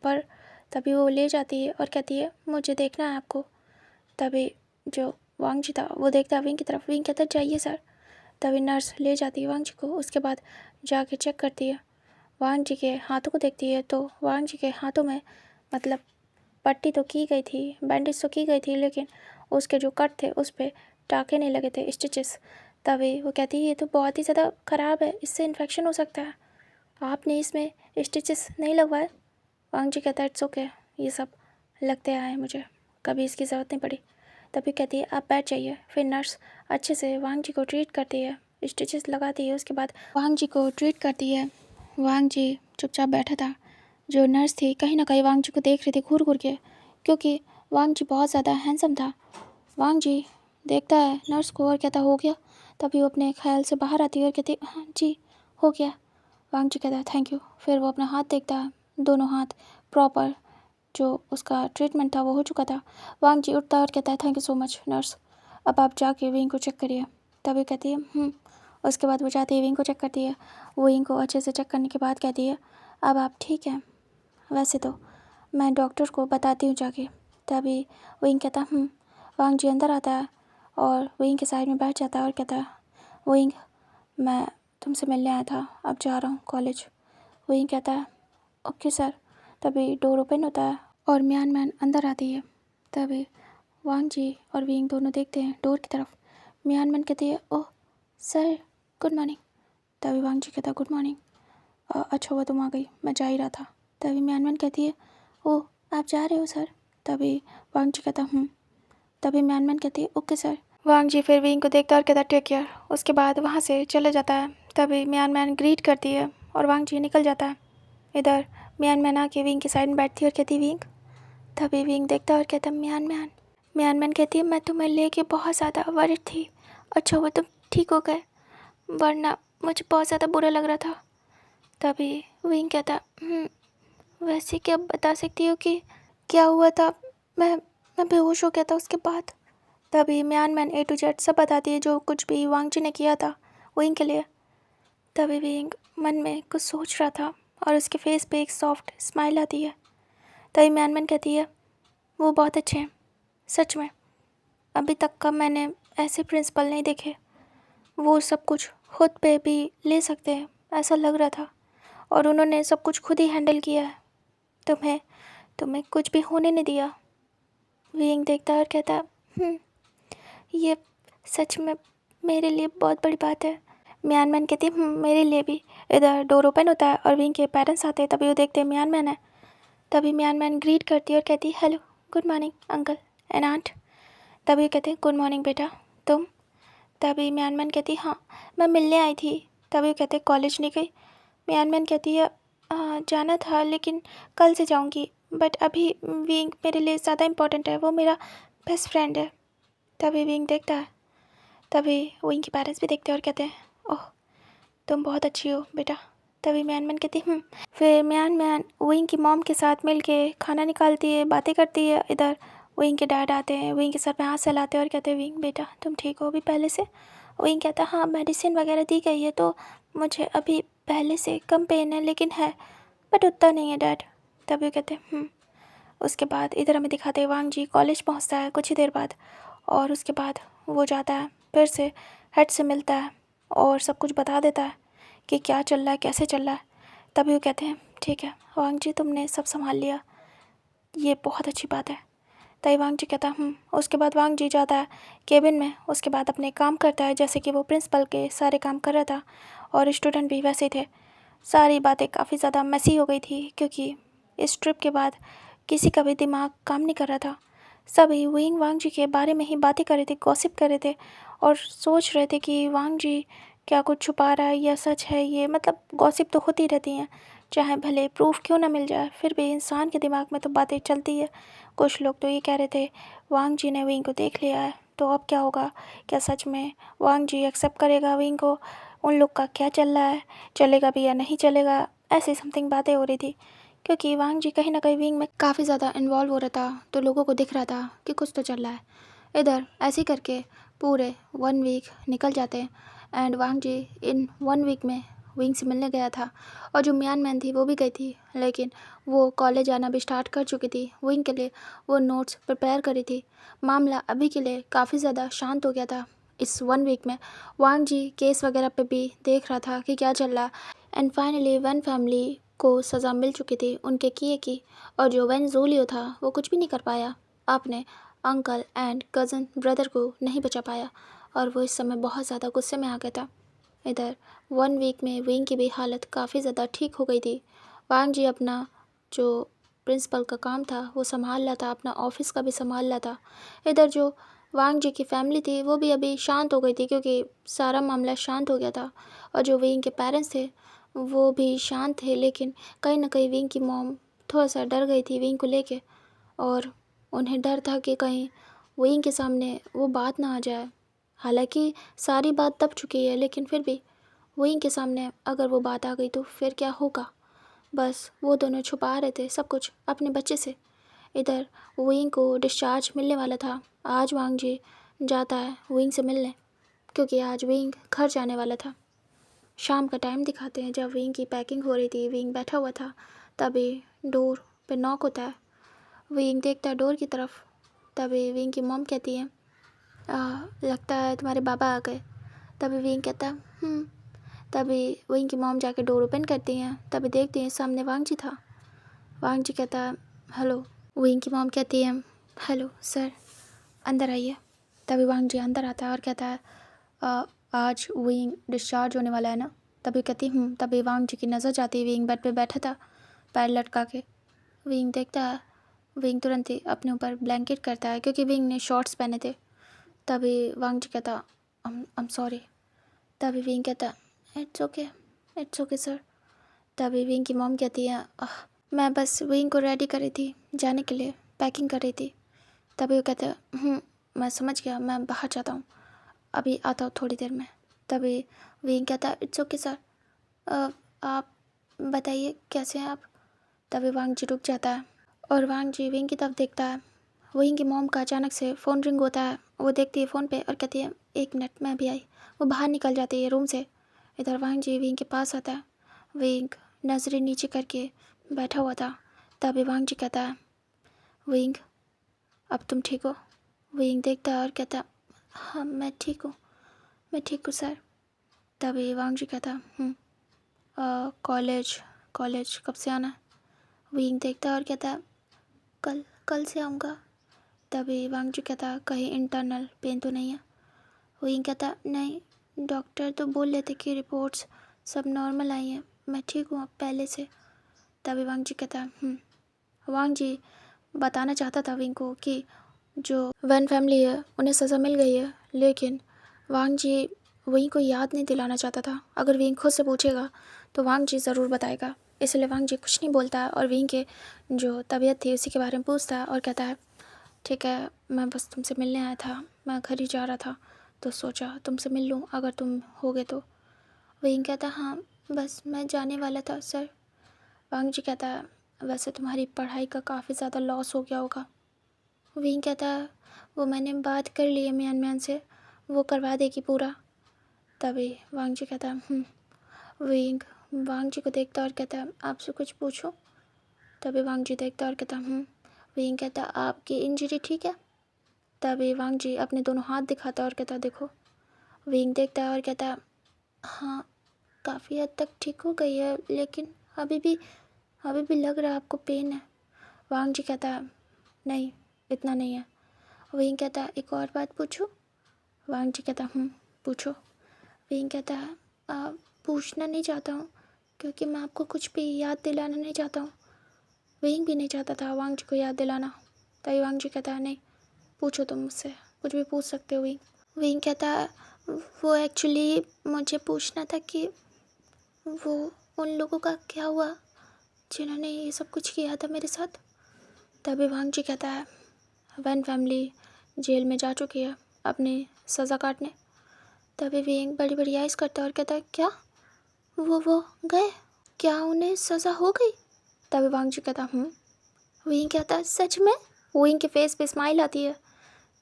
S1: पर तभी वो ले जाती है और कहती है मुझे देखना है आपको। तभी जो वांग जी था वो देखता है विंग की तरफ। विंग कहता है जाइए सर। तभी नर्स ले जाती है वांग जी को, उसके बाद जाके चेक करती है। वांग जी के हाथों को देखती है तो वांग जी के हाथों में मतलब पट्टी तो की गई थी, बैंडेज तो की गई थी, लेकिन उसके जो कट थे उस पर टाँके नहीं लगे थे, स्टिचेस। तभी वो कहती है ये तो बहुत ही ज़्यादा ख़राब है, इससे इन्फेक्शन हो सकता है, आपने इसमें स्टिचेस नहीं लगवाए? वांग जी कहता है इट्स ओके, ये सब लगते आए मुझे, कभी इसकी ज़रूरत नहीं पड़ी। तभी कहती है आप बैठ जाइए। फिर नर्स अच्छे से वांग जी को ट्रीट करती है, स्टिचेस लगाती है, उसके बाद वांग जी को ट्रीट करती है। वांग जी चुपचाप बैठा था। जो नर्स थी कहीं ना कहीं वांग जी को देख रही थी घूर घूर के, क्योंकि वांग जी बहुत ज़्यादा हैंडसम था। वांग जी देखता है नर्स को और कहता हो गया। तभी वो अपने ख्याल से बाहर आती है और कहती हाँ जी हो गया। वांग जी कहता है थैंक यू। फिर वो अपना हाथ देखता है, दोनों हाथ प्रॉपर जो उसका ट्रीटमेंट था वो हो चुका था। वांग जी उठता है और कहता है thank you so much nurse, अब आप जाके विंग को चेक करिए। तभी कहती है उसके बाद वो जाती है विंग को चेक करती है। वो विंग को अच्छे से चेक करने के बाद कहती है अब आप ठीक हैं, वैसे तो मैं डॉक्टर को बताती हूँ जाके। तभी विंग कहता वांग जी अंदर आता है और विंग के साइड में बैठ जाता है और कहता है विंग मैं तुमसे मिलने आया था, अब जा रहा हूँ कॉलेज। विंग कहता है ओके सर। तभी डोर ओपन होता है और म्यान मैन अंदर आती है। तभी वांग जी और विंग दोनों देखते हैं डोर की तरफ। म्यान मैन कहती है ओह सर गुड मॉर्निंग। तभी वांग जी कहता है गुड मॉर्निंग, अच्छा हुआ तुम आ गई, मैं जा ही रहा था। तभी म्यान मैन कहती है ओह आप जा रहे हो सर? तभी वांग जी कहता तभी म्यान मैन कहती है ओके सर। वांग जी फिर विंग को देखता और कहता टेक केयर। उसके बाद वहाँ से चले जाता है। तभी म्यान मैन ग्रीट करती है और वांग जी निकल जाता है। इधर म्यान मैन आके विंग की साइड में बैठती है और कहती विंग। तभी विंग देखता और कहता म्यान मैन। म्यान मैन कहती है मैं तुम्हें लेके बहुत ज़्यादा वरिड थी। अच्छा हुआ तुम ठीक हो गए, वरना मुझे बहुत ज़्यादा बुरा लग रहा था। तभी विंग कहता वैसे क्या बता सकती हो कि क्या हुआ था? मैं बेहोश हो गया था उसके बाद। तभी म्यान मैन ए टू जेड सब बताती है जो कुछ भी वांग जी ने किया था विंग के लिए। तभी विंग मन में कुछ सोच रहा था और उसके फेस पे एक सॉफ्ट स्माइल आती है। तभी म्यान मैन कहती है वो बहुत अच्छे हैं, सच में अभी तक का मैंने ऐसे प्रिंसिपल नहीं देखे। वो सब कुछ खुद पे भी ले सकते हैं ऐसा लग रहा था, और उन्होंने सब कुछ खुद ही हैंडल किया है। तुम्हें कुछ भी होने नहीं दिया। विंग देखता है और कहता है ये सच में मेरे लिए बहुत बड़ी बात है। म्यान मैन कहती है मेरे लिए भी। इधर डोर ओपन होता है और विंग के पेरेंट्स आते हैं। तभी वो देखते हैं म्यान मैन है। तभी म्यान मैन ग्रीट करती है और कहती है hello good morning uncle and aunt. तभी कहते हैं गुड मॉर्निंग बेटा, तुम? तभी म्यान मैन कहती हाँ मैं मिलने आई थी। तभी कहते कॉलेज नहीं गई? म्यान मैन कहती है जाना था लेकिन कल से जाऊंगी, बट अभी विंग मेरे लिए ज़्यादा इम्पोर्टेंट है, वो मेरा बेस्ट फ्रेंड है। तभी विंग देखता है। तभी विंग के पेरेंट्स भी देखते हैं और कहते हैं ओह तुम बहुत अच्छी हो बेटा। तभी म्यान मैन कहती फिर म्यान मैन विंग की मॉम के साथ मिल के खाना निकालती है, बातें करती है। इधर विंग के डैड आते हैं, विंग के सर पे हाथ सहलाते हैं और कहते हैं विंग बेटा तुम ठीक हो अभी पहले से? विंग कहता हाँ मेडिसिन वगैरह दी गई है तो मुझे अभी पहले से कम पेन है, लेकिन है बट उतना नहीं है डैड। तभी कहते उसके बाद इधर हमें दिखाते हैं वांग जी कॉलेज पहुंचता है कुछ ही देर बाद, और उसके बाद वो जाता है फिर से हेड से मिलता है और सब कुछ बता देता है कि क्या चल रहा है कैसे चल रहा है। तभी वो कहते हैं ठीक है वांग जी तुमने सब संभाल लिया, ये बहुत अच्छी बात है। तभी वांग जी कहता उसके बाद वांग जी जाता है केबिन में। उसके बाद अपने काम करता है जैसे कि वो प्रिंसिपल के सारे काम कर रहा था, और स्टूडेंट भी वैसे ही थे। सारी बातें काफ़ी ज़्यादा मैसी हो गई थी क्योंकि इस ट्रिप के बाद किसी का भी दिमाग काम नहीं कर रहा था। सभी विंग वांग जी के बारे में ही बातें कर रहे थे, गॉसिप कर रहे थे और सोच रहे थे कि वांग जी क्या कुछ छुपा रहा है या सच है ये। मतलब गॉसिप तो होती रहती हैं, चाहे भले प्रूफ क्यों ना मिल जाए, फिर भी इंसान के दिमाग में तो बातें चलती है। कुछ लोग तो ये कह रहे थे वांग जी ने विंग को देख लिया है तो अब क्या होगा, क्या सच में वांग जी एक्सेप्ट करेगा विंग को, उन लोग का क्या चल रहा है, चलेगा भी या नहीं चलेगा, ऐसी समथिंग बातें हो रही थी। क्योंकि वांग जी कहीं ना कहीं विंग में काफ़ी ज़्यादा इन्वॉल्व हो रहा था तो लोगों को दिख रहा था कि कुछ तो चल रहा है। इधर ऐसे करके पूरे 1 वीक निकल जाते हैं and Wang ji in 1 week में विंग से मिलने गया था, और जो म्यान मैन थी वो भी गई थी, लेकिन वो कॉलेज आना भी स्टार्ट कर चुकी थी। विंग के लिए वो नोट्स प्रिपेयर करी थी। मामला अभी के लिए काफ़ी ज़्यादा शांत हो गया था। इस 1 वीक में वांग जी केस वगैरह पे भी देख रहा था कि क्या चल रहा है। एंड फाइनली वन फैमिली को सज़ा मिल चुकी थी उनके किए की, और जो वेन जोलियो था वो कुछ भी नहीं कर पाया, अपने अंकल एंड कज़न ब्रदर को नहीं बचा पाया, और वो इस समय बहुत ज़्यादा गुस्से में आ गया था। इधर 1 वीक में विंग की भी हालत काफ़ी ज़्यादा ठीक हो गई थी। वांग जी अपना जो प्रिंसिपल का काम था वो संभाल रहा था, अपना ऑफिस का भी संभाल रहा था। इधर जो वांग जी की फैमिली थी वो भी अभी शांत हो गई थी क्योंकि सारा मामला शांत हो गया था, और जो विंग के पेरेंट्स थे वो भी शांत थे, लेकिन कहीं ना कहीं विंग की मॉम थोड़ा सा डर गई थी विंग को लेके, और उन्हें डर था कि कहीं विंग के सामने वो बात ना आ जाए। हालांकि सारी बात दब चुकी है, लेकिन फिर भी विंग के सामने अगर वो बात आ गई तो फिर क्या होगा। बस वो दोनों छुपा रहे थे सब कुछ अपने बच्चे से। इधर विंग को डिस्चार्ज मिलने वाला था। आज वांग जी जाता है विंग से मिलने क्योंकि आज विंग घर जाने वाला था। शाम का टाइम दिखाते हैं जब विंग की पैकिंग हो रही थी, विंग बैठा हुआ था। तभी डोर पे नॉक होता है। विंग देखता है डोर की तरफ। तभी विंग की मॉम कहती है लगता है तुम्हारे बाबा आ गए। तभी विंग कहता है तभी विंग की मॉम जाके डोर ओपन करती हैं। तभी देखती हैं सामने वांग जी था। वांग जी कहता है हेलो। विंग की मॉम कहती है हेलो सर, अंदर आइए। तभी वांग जी अंदर आता है और कहता है आज विंग डिस्चार्ज होने वाला है ना? तभी कहती तभी वांग जी की नज़र जाती है विंग बेड पे बैठा था पैर लटका के। विंग देखता है विंग तुरंत ही अपने ऊपर ब्लैंकेट करता है क्योंकि विंग ने शॉर्ट्स पहने थे। तभी वांग जी कहता आई एम सॉरी। तभी विंग कहता इट्स ओके सर। तभी विंग की मॉम कहती है मैं बस विंग को रेडी कर रही थी जाने के लिए, पैकिंग कर रही थी। तभी वो कहते मैं समझ गया, मैं बाहर जाता हूँ, अभी आता हूँ थोड़ी देर में। तभी विंग कहता इट्स ओके सर, आप बताइए कैसे हैं आप। तभी वांग जी रुक जाता है और वांग जी विंग की तरफ देखता है। विंग की मॉम का अचानक से फ़ोन रिंग होता है। वो देखती है फ़ोन पे और कहती है 1 मिनट मैं भी आई। वो बाहर निकल जाती है रूम से। इधर वांग जी विंग के पास आता है। विंग नजरें नीचे करके बैठा हुआ था। तभी वांग जी कहता है विंग अब तुम ठीक हो। विंग देखता है और कहता है हाँ मैं ठीक हूँ सर। तभी वांग जी कहता कॉलेज कब से आना है। विंग देखता है और कहता है कल से आऊँगा। तभी वांग जी कहता कहीं इंटरनल पेन तो नहीं है। विंग कहता नहीं, डॉक्टर तो बोल रहे थे कि रिपोर्ट्स सब नॉर्मल आई हैं, मैं ठीक हूँ अब पहले से। तभी वांग जी कहता वांग जी बताना चाहता था विंग को कि जो वन फैमिली है उन्हें सज़ा मिल गई है, लेकिन वांग जी विंग को याद नहीं दिलाना चाहता था। अगर विंग खुद से पूछेगा तो वांग जी ज़रूर बताएगा, इसलिए वांग जी कुछ नहीं बोलता है और विंग के जो तबीयत थी उसी के बारे में पूछता है और कहता है ठीक है, मैं बस तुमसे मिलने आया था, मैं घर ही जा रहा था तो सोचा तुमसे मिल लूँ अगर तुम होगे तो। विंग कहता हाँ बस मैं जाने वाला था सर। वांग जी कहता है वैसे तुम्हारी पढ़ाई का काफ़ी ज़्यादा लॉस हो गया होगा। विंग कहता है वो मैंने बात कर ली है मियान मैन से, वो करवा देगी पूरा। तभी वांग जी कहता विंग वांग जी को देखता और कहता आपसे कुछ पूछूं। तभी वांग जी देखता और कहता विंग कहता आपकी इंजरी ठीक है। तभी वांग जी अपने दोनों हाथ दिखाता और कहता देखो। विंग देखता है और कहता हाँ काफ़ी हद तक ठीक हो गई है, लेकिन अभी भी लग रहा है आपको पेन है। वांग जी कहता नहीं इतना नहीं है। विंग कहता एक और बात पूछूं। वांग जी कहता पूछो। विंग कहता पूछना नहीं चाहता हूँ क्योंकि मैं आपको कुछ भी याद दिलाना नहीं चाहता हूँ। विंग भी नहीं चाहता था वांग जी को याद दिलाना। तभी वांग जी कहता नहीं पूछो, तुम मुझसे कुछ भी पूछ सकते हो। विंग कहता वो एक्चुअली मुझे पूछना था कि वो उन लोगों का क्या हुआ जिन्होंने ये सब कुछ किया था मेरे साथ। तभी वांग जी कहता वन फैमिली जेल में जा चुकी है अपनी सज़ा काटने। तभी विंग बड़ी बड़ी आइज़ करता है और कहता क्या वो गए, क्या उन्हें सज़ा हो गई। तभी वांग जी कहता विंग कहता सच में। विंग के फेस पे स्माइल आती है।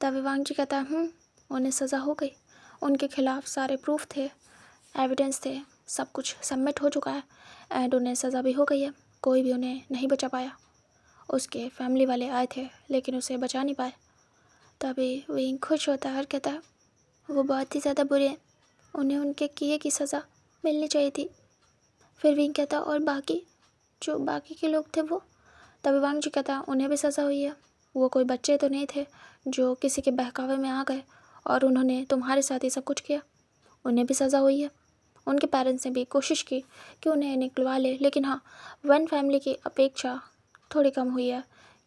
S1: तभी वांग जी कहता उन्हें सज़ा हो गई, उनके खिलाफ़ सारे प्रूफ थे, एविडेंस थे, सब कुछ सबमिट हो चुका है एंड उन्हें सज़ा भी हो गई है। कोई भी उन्हें नहीं बचा पाया। उसके फैमिली वाले आए थे लेकिन उसे बचा नहीं पाए। तभी विंग खुश होता है और कहता वो बहुत ही ज़्यादा बुरे हैं, उन्हें उनके किए की सज़ा मिलनी चाहिए थी। फिर विंग कहता और बाकी के लोग थे वो। तभी वांग जी कहता उन्हें भी सज़ा हुई है। वो कोई बच्चे तो नहीं थे जो किसी के बहकावे में आ गए और उन्होंने तुम्हारे साथ ये सब कुछ किया, उन्हें भी सज़ा हुई है। उनके पेरेंट्स ने भी कोशिश की कि उन्हें निकलवा ले, लेकिन हाँ वन फैमिली की अपेक्षा थोड़ी कम हुई है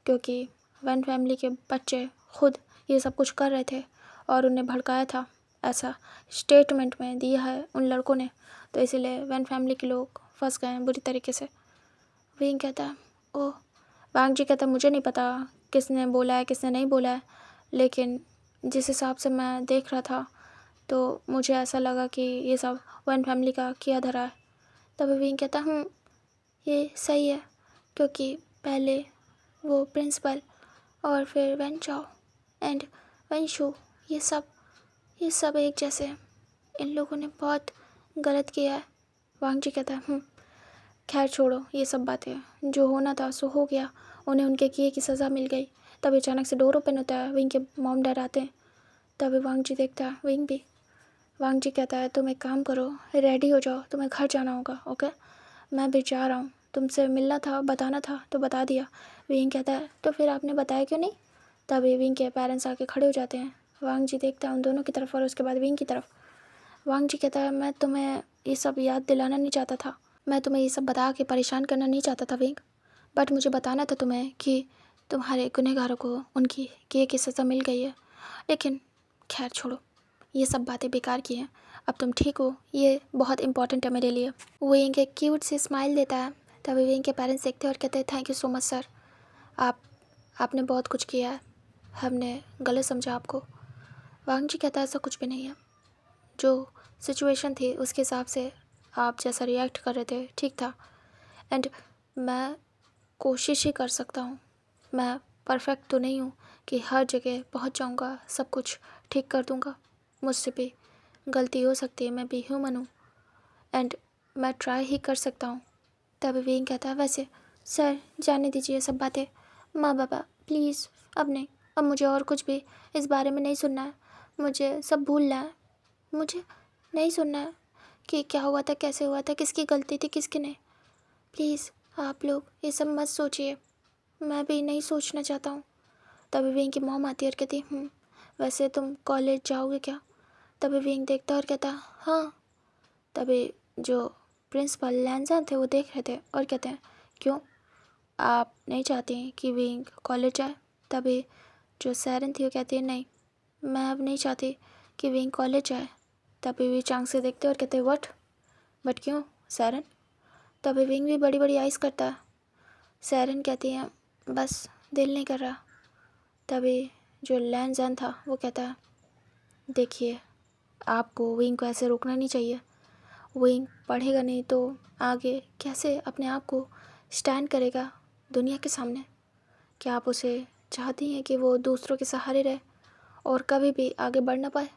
S1: क्योंकि वन फैमिली के बच्चे खुद ये सब कुछ कर रहे थे और उन्हें भड़काया था, ऐसा स्टेटमेंट में दिया है उन लड़कों ने, तो इसीलिए वन फैमिली के लोग फंस गए हैं बुरी तरीके से। विंग कहता ओह। वांग जी कहता मुझे नहीं पता किसने बोला है किसने नहीं बोला है, लेकिन जिस हिसाब से मैं देख रहा था तो मुझे ऐसा लगा कि ये सब वन फैमिली का किया धरा है। तभी विंग कहता ये सही है क्योंकि पहले वो प्रिंसिपल और फिर वन चाओ एंड वन शो ये सब एक जैसे हैं, इन लोगों ने बहुत गलत किया है। वांग जी कहता खैर छोड़ो ये सब बातें, जो होना था सो हो गया, उन्हें उनके किए की सज़ा मिल गई। तभी अचानक से डोर ओपन होता है, विंग के मॉम डैड आते हैं। तभी वांग जी देखता है विंग भी। वांग जी कहता है तुम एक काम करो, रेडी हो जाओ, तुम्हें घर जाना होगा। ओके मैं भी जा रहा हूँ, तुमसे मिलना था बताना था तो बता दिया। विंग कहता है तो फिर आपने बताया क्यों नहीं। तभी विंग के पेरेंट्स आके खड़े हो जाते हैं। वांग जी देखता है उन दोनों की तरफ और उसके बाद विंग की तरफ। वांग जी कहता है मैं तुम्हें ये सब याद दिलाना नहीं चाहता था, मैं तुम्हें ये सब बता के परेशान करना नहीं चाहता था विंग, बट मुझे बताना था तुम्हें कि तुम्हारे गुनहगारों को उनकी किए की सज़ा मिल गई है। लेकिन खैर छोड़ो, ये सब बातें बेकार की हैं। अब तुम ठीक हो, ये बहुत इंपॉर्टेंट है मेरे लिए। विंग एक क्यूट सी स्माइल देता है। तभी विंग के पेरेंट्स देखते हैं और कहते हैं thank you so much sir, आपने बहुत कुछ किया है, हमने गलत समझा आपको। वांग जी कहता है ऐसा कुछ भी नहीं है, जो सिचुएशन थी उसके हिसाब से आप जैसा रिएक्ट कर रहे थे ठीक था। एंड मैं कोशिश ही कर सकता हूँ, मैं परफेक्ट तो नहीं हूँ कि हर जगह पहुँच जाऊँगा, सब कुछ ठीक कर दूँगा। मुझसे भी गलती हो सकती है, मैं भी ह्यूमन हूँ एंड मैं ट्राई ही कर सकता हूँ। तभी विंग कहता है वैसे सर जाने दीजिए सब बातें, माँ बाबा प्लीज़ अब नहीं, अब मुझे और कुछ भी इस बारे में नहीं सुनना है, मुझे सब भूलना है। मुझे नहीं सुनना है कि क्या हुआ था, कैसे हुआ था, किसकी गलती थी किसकी नहीं। प्लीज़ आप लोग ये सब मत सोचिए, मैं भी नहीं सोचना चाहता हूँ। तभी विंग की मॉम आती है और कहती वैसे तुम कॉलेज जाओगे क्या। तभी विंग देखता और कहता हाँ। तभी जो प्रिंसिपल लैंजन थे वो देख रहे थे और कहते हैं क्यों, आप नहीं चाहती कि विंग कॉलेज जाए। तभी जो सैरन थी वो कहती है नहीं, मैं अब नहीं चाहती कि विंग कॉलेज जाए। तभी वी चांग से देखते और कहते व्हाट, बट क्यों सैरन। तभी विंग भी बड़ी बड़ी आइज़ करता है। सैरन कहती है बस दिल नहीं कर रहा। तभी जो लैंजन था वो कहता है देखिए, आपको विंग को ऐसे रोकना नहीं चाहिए, विंग पढ़ेगा नहीं तो आगे कैसे अपने आप को स्टैंड करेगा दुनिया के सामने। क्या आप उसे चाहती हैं कि वो दूसरों के सहारे रहे और कभी भी आगे बढ़ ना पाए।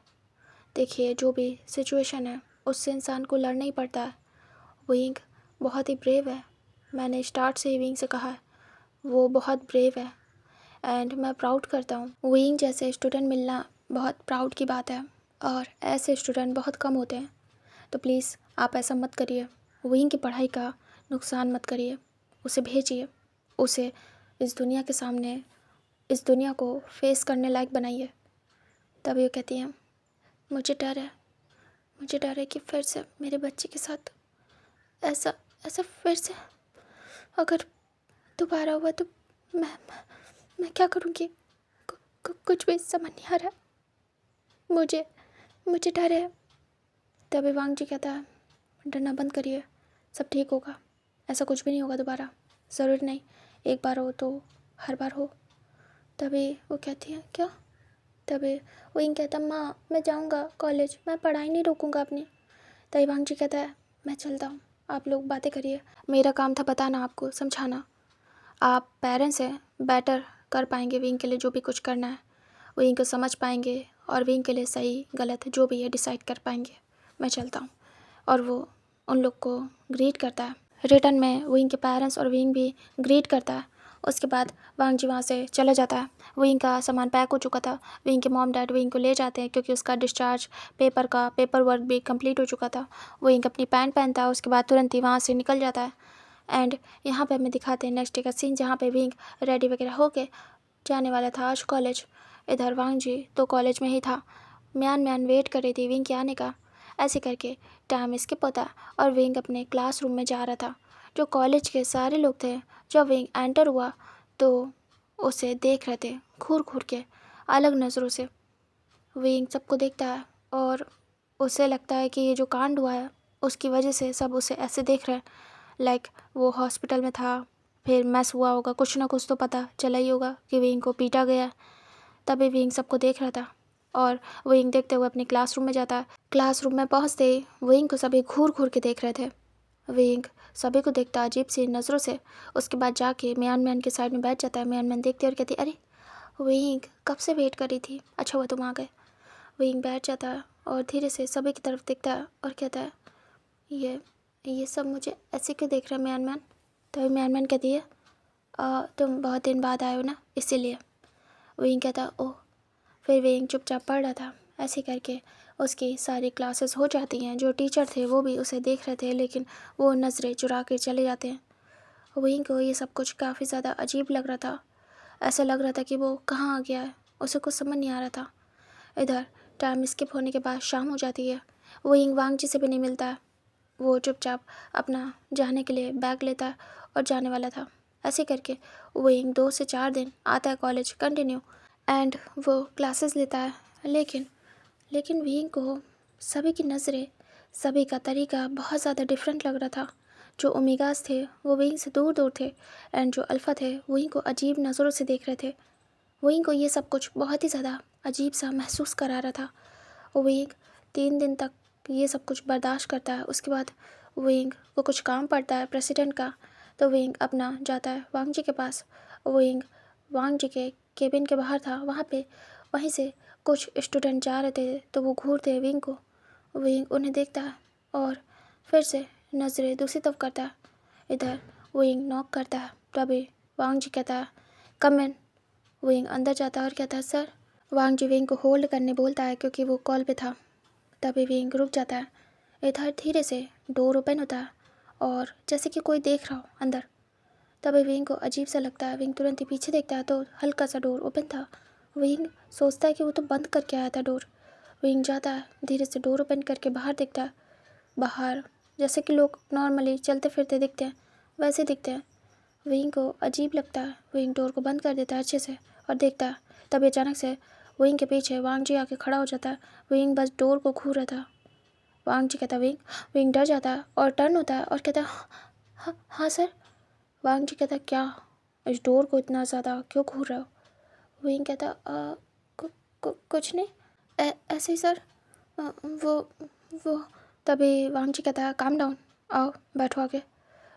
S1: देखिए जो भी सिचुएशन है उससे इंसान को लड़ना ही पड़ता है। विंग बहुत ही ब्रेव है, मैंने स्टार्ट से ही विंग से कहा है वो बहुत ब्रेव है एंड मैं प्राउड करता हूँ। विंग जैसे स्टूडेंट मिलना बहुत प्राउड की बात है और ऐसे स्टूडेंट बहुत कम होते हैं। तो प्लीज़ आप ऐसा मत करिए, विंग की पढ़ाई का नुकसान मत करिए, उसे भेजिए, उसे इस दुनिया के सामने, इस दुनिया को फेस करने लायक बनाइए। तभी वो कहती हैं मुझे डर है, मुझे डर है कि फिर से मेरे बच्चे के साथ ऐसा ऐसा फिर से अगर दोबारा हुआ तो मैं क्या करूँगी, कुछ भी समझ नहीं आ रहा, मुझे मुझे डर है। तभी वांग जी कहता है डरना बंद करिए, सब ठीक होगा, ऐसा कुछ भी नहीं होगा दोबारा, ज़रूरी नहीं एक बार हो तो हर बार हो। तभी वो कहती है क्या। तभी विंग कहता माँ मैं जाऊँगा कॉलेज, मैं पढ़ाई नहीं रोकूँगा अपनी। तभी वांग जी कहता है मैं चलता हूँ, आप लोग बातें करिए, मेरा काम था बताना आपको, समझाना। आप पेरेंट्स हैं, बेटर कर पाएंगे विंग के लिए जो भी कुछ करना है, विंग को समझ पाएंगे और विंग के लिए सही गलत जो भी है डिसाइड कर पाएंगे। मैं चलता हूँ। और वो उन लोग को ग्रीट करता है। रिटर्न में विंग के पेरेंट्स और विंग भी ग्रीट करता है। उसके बाद वांग जी वहाँ से चला जाता है। विंग का सामान पैक हो चुका था, विंग के मॉम डैड विंग को ले जाते हैं क्योंकि उसका डिस्चार्ज पेपर वर्क भी कंप्लीट हो चुका था। विंग अपनी पैंट पहनता है, उसके बाद तुरंत ही वहाँ से निकल जाता है। एंड यहाँ पे हमें दिखाते हैं नेक्स्ट डे का सीन जहाँ पे विंग रेडी वगैरह होके जाने वाला था आज कॉलेज। इधर वांग जी तो कॉलेज में ही था, म्यान वेट कर रही थी विंग के आने का। ऐसे करके टाइम स्किप होता और विंग अपने क्लासरूम में जा रहा था। जो कॉलेज के सारे लोग थे, जब विंग एंटर हुआ तो उसे देख रहे थे घूर घूर के अलग नज़रों से। विंग सबको देखता है और उसे लगता है कि ये जो कांड हुआ है उसकी वजह से सब उसे ऐसे देख रहे हैं, लाइक वो हॉस्पिटल में था, फिर मैस हुआ होगा, कुछ ना कुछ तो पता चला ही होगा कि विंग को पीटा गया। तभी विंग सबको देख रहा था और विंग देखते हुए अपने क्लासरूम में जाता है। क्लासरूम में पहुँचते ही विंग को सभी घूर घूर के देख रहे थे। विंग सभी को देखता अजीब सी नज़रों से। उसके बाद जाके म्यान के साइड में बैठ जाता है। म्यान देखती और कहती अरे विंग कब से वेट कर रही थी, अच्छा हुआ तुम आ गए। विंग बैठ जाता है और धीरे से सभी की तरफ देखता है और कहता है ये सब मुझे ऐसे क्यों देख रहा है म्यान। तभी म्यान कहती है तुम बहुत दिन बाद आए हो ना इसीलिए। विंग कहता ओह। फिर विंग चुपचाप पढ़ रहा था। ऐसे करके उसकी सारी क्लासेस हो जाती हैं। जो टीचर थे वो भी उसे देख रहे थे लेकिन वो नज़रें चुरा कर चले जाते हैं। विंग को ये सब कुछ काफ़ी ज़्यादा अजीब लग रहा था। ऐसा लग रहा था कि वो कहाँ आ गया है, उसे कुछ समझ नहीं आ रहा था। इधर टाइम स्किप होने के बाद शाम हो जाती है। विंग वांग जी से भी नहीं मिलता है। वो चुपचाप अपना जाने के लिए बैग लेता है और जाने वाला था। ऐसे करके विंग 2 से 4 दिन आता है कॉलेज कंटिन्यू एंड वो क्लासेस लेता है। लेकिन विंग को सभी की नज़रें, सभी का तरीका बहुत ज़्यादा डिफरेंट लग रहा था। जो ओमेगास थे वो विंग से दूर दूर थे एंड जो अल्फ़ा थे विंग को अजीब नज़रों से देख रहे थे। विंग को ये सब कुछ बहुत ही ज़्यादा अजीब सा महसूस करा रहा था। विंग 3 दिन तक ये सब कुछ बर्दाश्त करता है। उसके बाद विंग को कुछ काम पड़ता है प्रेसिडेंट का, तो विंग अपना जाता है वांग जी के पास। विंग वांग जी के केबिन के बाहर था, वहीं से कुछ स्टूडेंट जा रहे थे तो वो घूरते विंग को। विंग उन्हें देखता है और फिर से नज़रें दूसरी तरफ करता है। इधर विंग नॉक करता है, तभी वांग जी कहता है कम इन। विंग अंदर जाता है और कहता है सर। वांग जी विंग को होल्ड करने बोलता है क्योंकि वो कॉल पे था। तभी विंग रुक जाता है। इधर धीरे से डोर ओपन होता है और जैसे कि कोई देख रहा हो अंदर। तभी विंग को अजीब सा लगता है। विंग तुरंत ही पीछे देखता है तो हल्का सा डोर ओपन था। विंग सोचता है कि वो तो बंद करके आया था डोर। विंग जाता है, धीरे से डोर ओपन करके बाहर देखता है। बाहर जैसे कि लोग नॉर्मली चलते फिरते दिखते हैं वैसे दिखते हैं। विंग को अजीब लगता है। विंग डोर को बंद कर देता है अच्छे से और देखता है। तभी अचानक से विंग के पीछे वांग जी आके खड़ा हो जाता है। विंग बस डोर को घूर रहा था। वांग जी कहता है विंग। विंग डर जाता है और टर्न होता है और कहता है हाँ हाँ सर। वांग जी कहता है क्या, इस डोर को इतना ज़्यादा क्यों घूर रहे हो? विंग कहता कुछ नहीं, ऐसे ही सर। वो वो तभी वांग जी कहता है काम डाउन, आओ बैठो आके।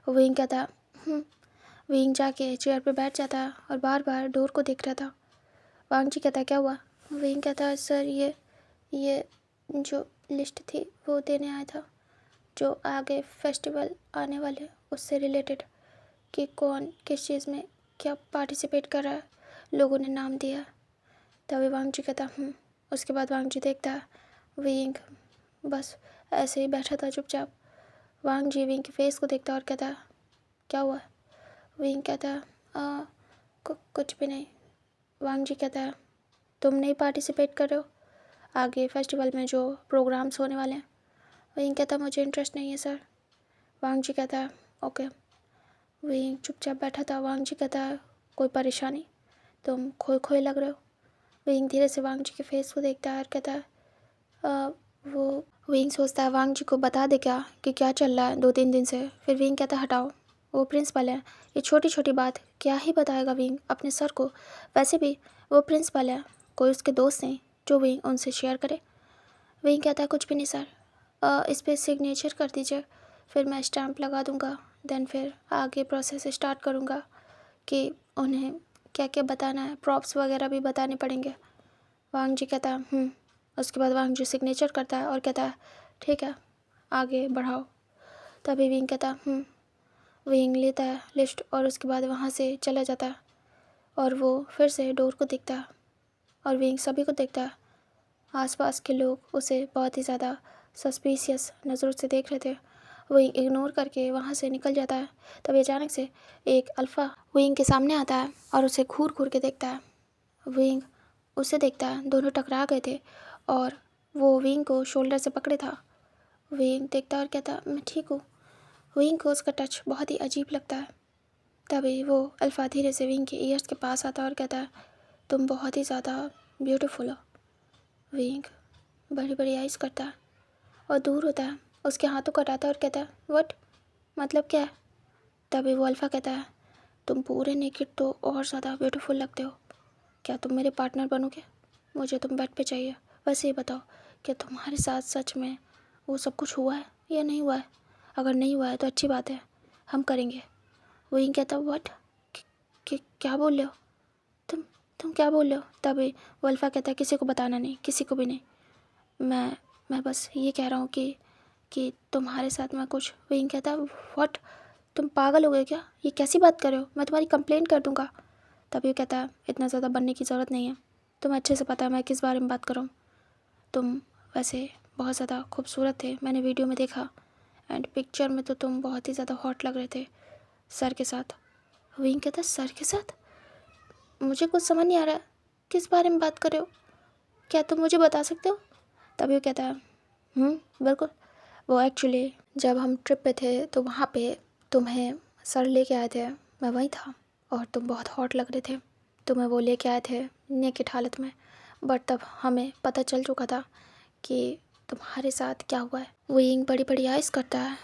S1: विंग कहता है विंग जाके चेयर पे बैठ जाता है और बार बार डोर को देख रहा था। वांग जी कहता है क्या हुआ? विंग कहता है सर ये जो लिस्ट थी वो देने आया था, जो आगे फेस्टिवल आने वाले उससे रिलेटेड, कि कौन किस चीज़ में क्या पार्टिसिपेट कर रहा है, लोगों ने नाम दिया। तभी वांग जी कहता उसके बाद वांग जी देखता है विंग बस ऐसे ही बैठा था चुपचाप। वांग जी विंग के फेस को देखता और कहता क्या हुआ? विंग कहता कुछ भी नहीं। वांग जी कहता है तुम नहीं पार्टिसिपेट कर रहे हो आगे फेस्टिवल में जो प्रोग्राम्स होने वाले हैं? विंग कहता मुझे इंटरेस्ट नहीं है सर। वांग जी कहता है ओके। विंग चुपचाप बैठा था। वांग जी कहता है कोई परेशानी, तुम खोए खोए लग रहे हो। विंग धीरे से वांग जी के फेस को देखता है और कहता है वो विंग सोचता है वांग जी को बता दे क्या कि क्या चल रहा है 2-3 दिन से। फिर विंग कहता है हटाओ, वो प्रिंसिपल है, ये छोटी छोटी बात क्या ही बताएगा विंग अपने सर को। वैसे भी वो प्रिंसिपल है, कोई उसके दोस्त नहीं जो विंग उनसे शेयर करे। विंग कहता है कुछ भी नहीं सर, इस पर सिग्नेचर कर दीजिए, फिर मैं स्टैम्प लगा दूंगा, देन फिर आगे प्रोसेस स्टार्ट करूंगा कि उन्हें क्या क्या बताना है, प्रॉप्स वगैरह भी बताने पड़ेंगे। वांग जी कहता है उसके बाद वांग जी सिग्नेचर करता है और कहता है ठीक है आगे बढ़ाओ। तभी विंग कहता विंग लेता है लिस्ट और उसके बाद वहाँ से चला जाता है और वो फिर से डोर को देखता है और विंग सभी को देखता है। आसपास के लोग उसे बहुत ही ज़्यादा सस्पिशियस नज़रों से देख रहे थे। विंग इग्नोर करके वहाँ से निकल जाता है। तभी अचानक से एक अल्फ़ा विंग के सामने आता है और उसे घूर घूर के देखता है। विंग उसे देखता है, दोनों टकरा गए थे और वो विंग को शोल्डर से पकड़े था। विंग देखता और कहता मैं ठीक हूँ। विंग को उसका टच बहुत ही अजीब लगता है। तभी वो अल्फ़ा धीरे से विंग के ईयर्स के पास आता और कहता है तुम बहुत ही ज़्यादा ब्यूटीफुल हो। विंग बड़ी बड़ी आइज़ करता है और दूर होता है, उसके हाथों को हटाता है और कहता है व्हाट, मतलब क्या है? तभी वो अल्फ़ा कहता है तुम पूरे नेकेड तो और ज़्यादा ब्यूटीफुल लगते हो, क्या तुम मेरे पार्टनर बनोगे? मुझे तुम बेड पे चाहिए। वैसे ही बताओ क्या तुम्हारे साथ सच में वो सब कुछ हुआ है या नहीं हुआ है? अगर नहीं हुआ है तो अच्छी बात है, हम करेंगे। विंग कहता व्हाट, क्या बोल रहे हो तुम क्या बोल रहे हो? तभी वो अल्फ़ा कहता है किसी को बताना नहीं, किसी को भी नहीं। मैं बस ये कह रहा हूँ कि तुम्हारे साथ मैं कुछ। विंग कहता है व्हाट, तुम पागल हो गए क्या? ये कैसी बात कर रहे हो? मैं तुम्हारी कंप्लेंट कर दूँगा। तभी वो कहता है इतना ज़्यादा बनने की ज़रूरत नहीं है, तुम्हें अच्छे से पता है मैं किस बारे में बात कर रहा हूँ। तुम वैसे बहुत ज़्यादा खूबसूरत थे, मैंने वीडियो में देखा, एंड पिक्चर में तो तुम बहुत ही ज़्यादा हॉट लग रहे थे सर के साथ। विंग कहता है सर के साथ? मुझे कुछ समझ नहीं आ रहा है, किस बारे में बात कर रहे हो, क्या तुम मुझे बता सकते हो? तभी वो कहता है बिल्कुल, वो एक्चुअली जब हम ट्रिप पे थे तो वहाँ पे तुम्हें सर लेके आए थे मैं वहीं था और तुम बहुत हॉट लग रहे थे। तुम्हें वो लेके आए थे नेकेड हालत में, बट तब हमें पता चल चुका था कि तुम्हारे साथ क्या हुआ है। विंग बड़ी बड़ी आइज़ करता है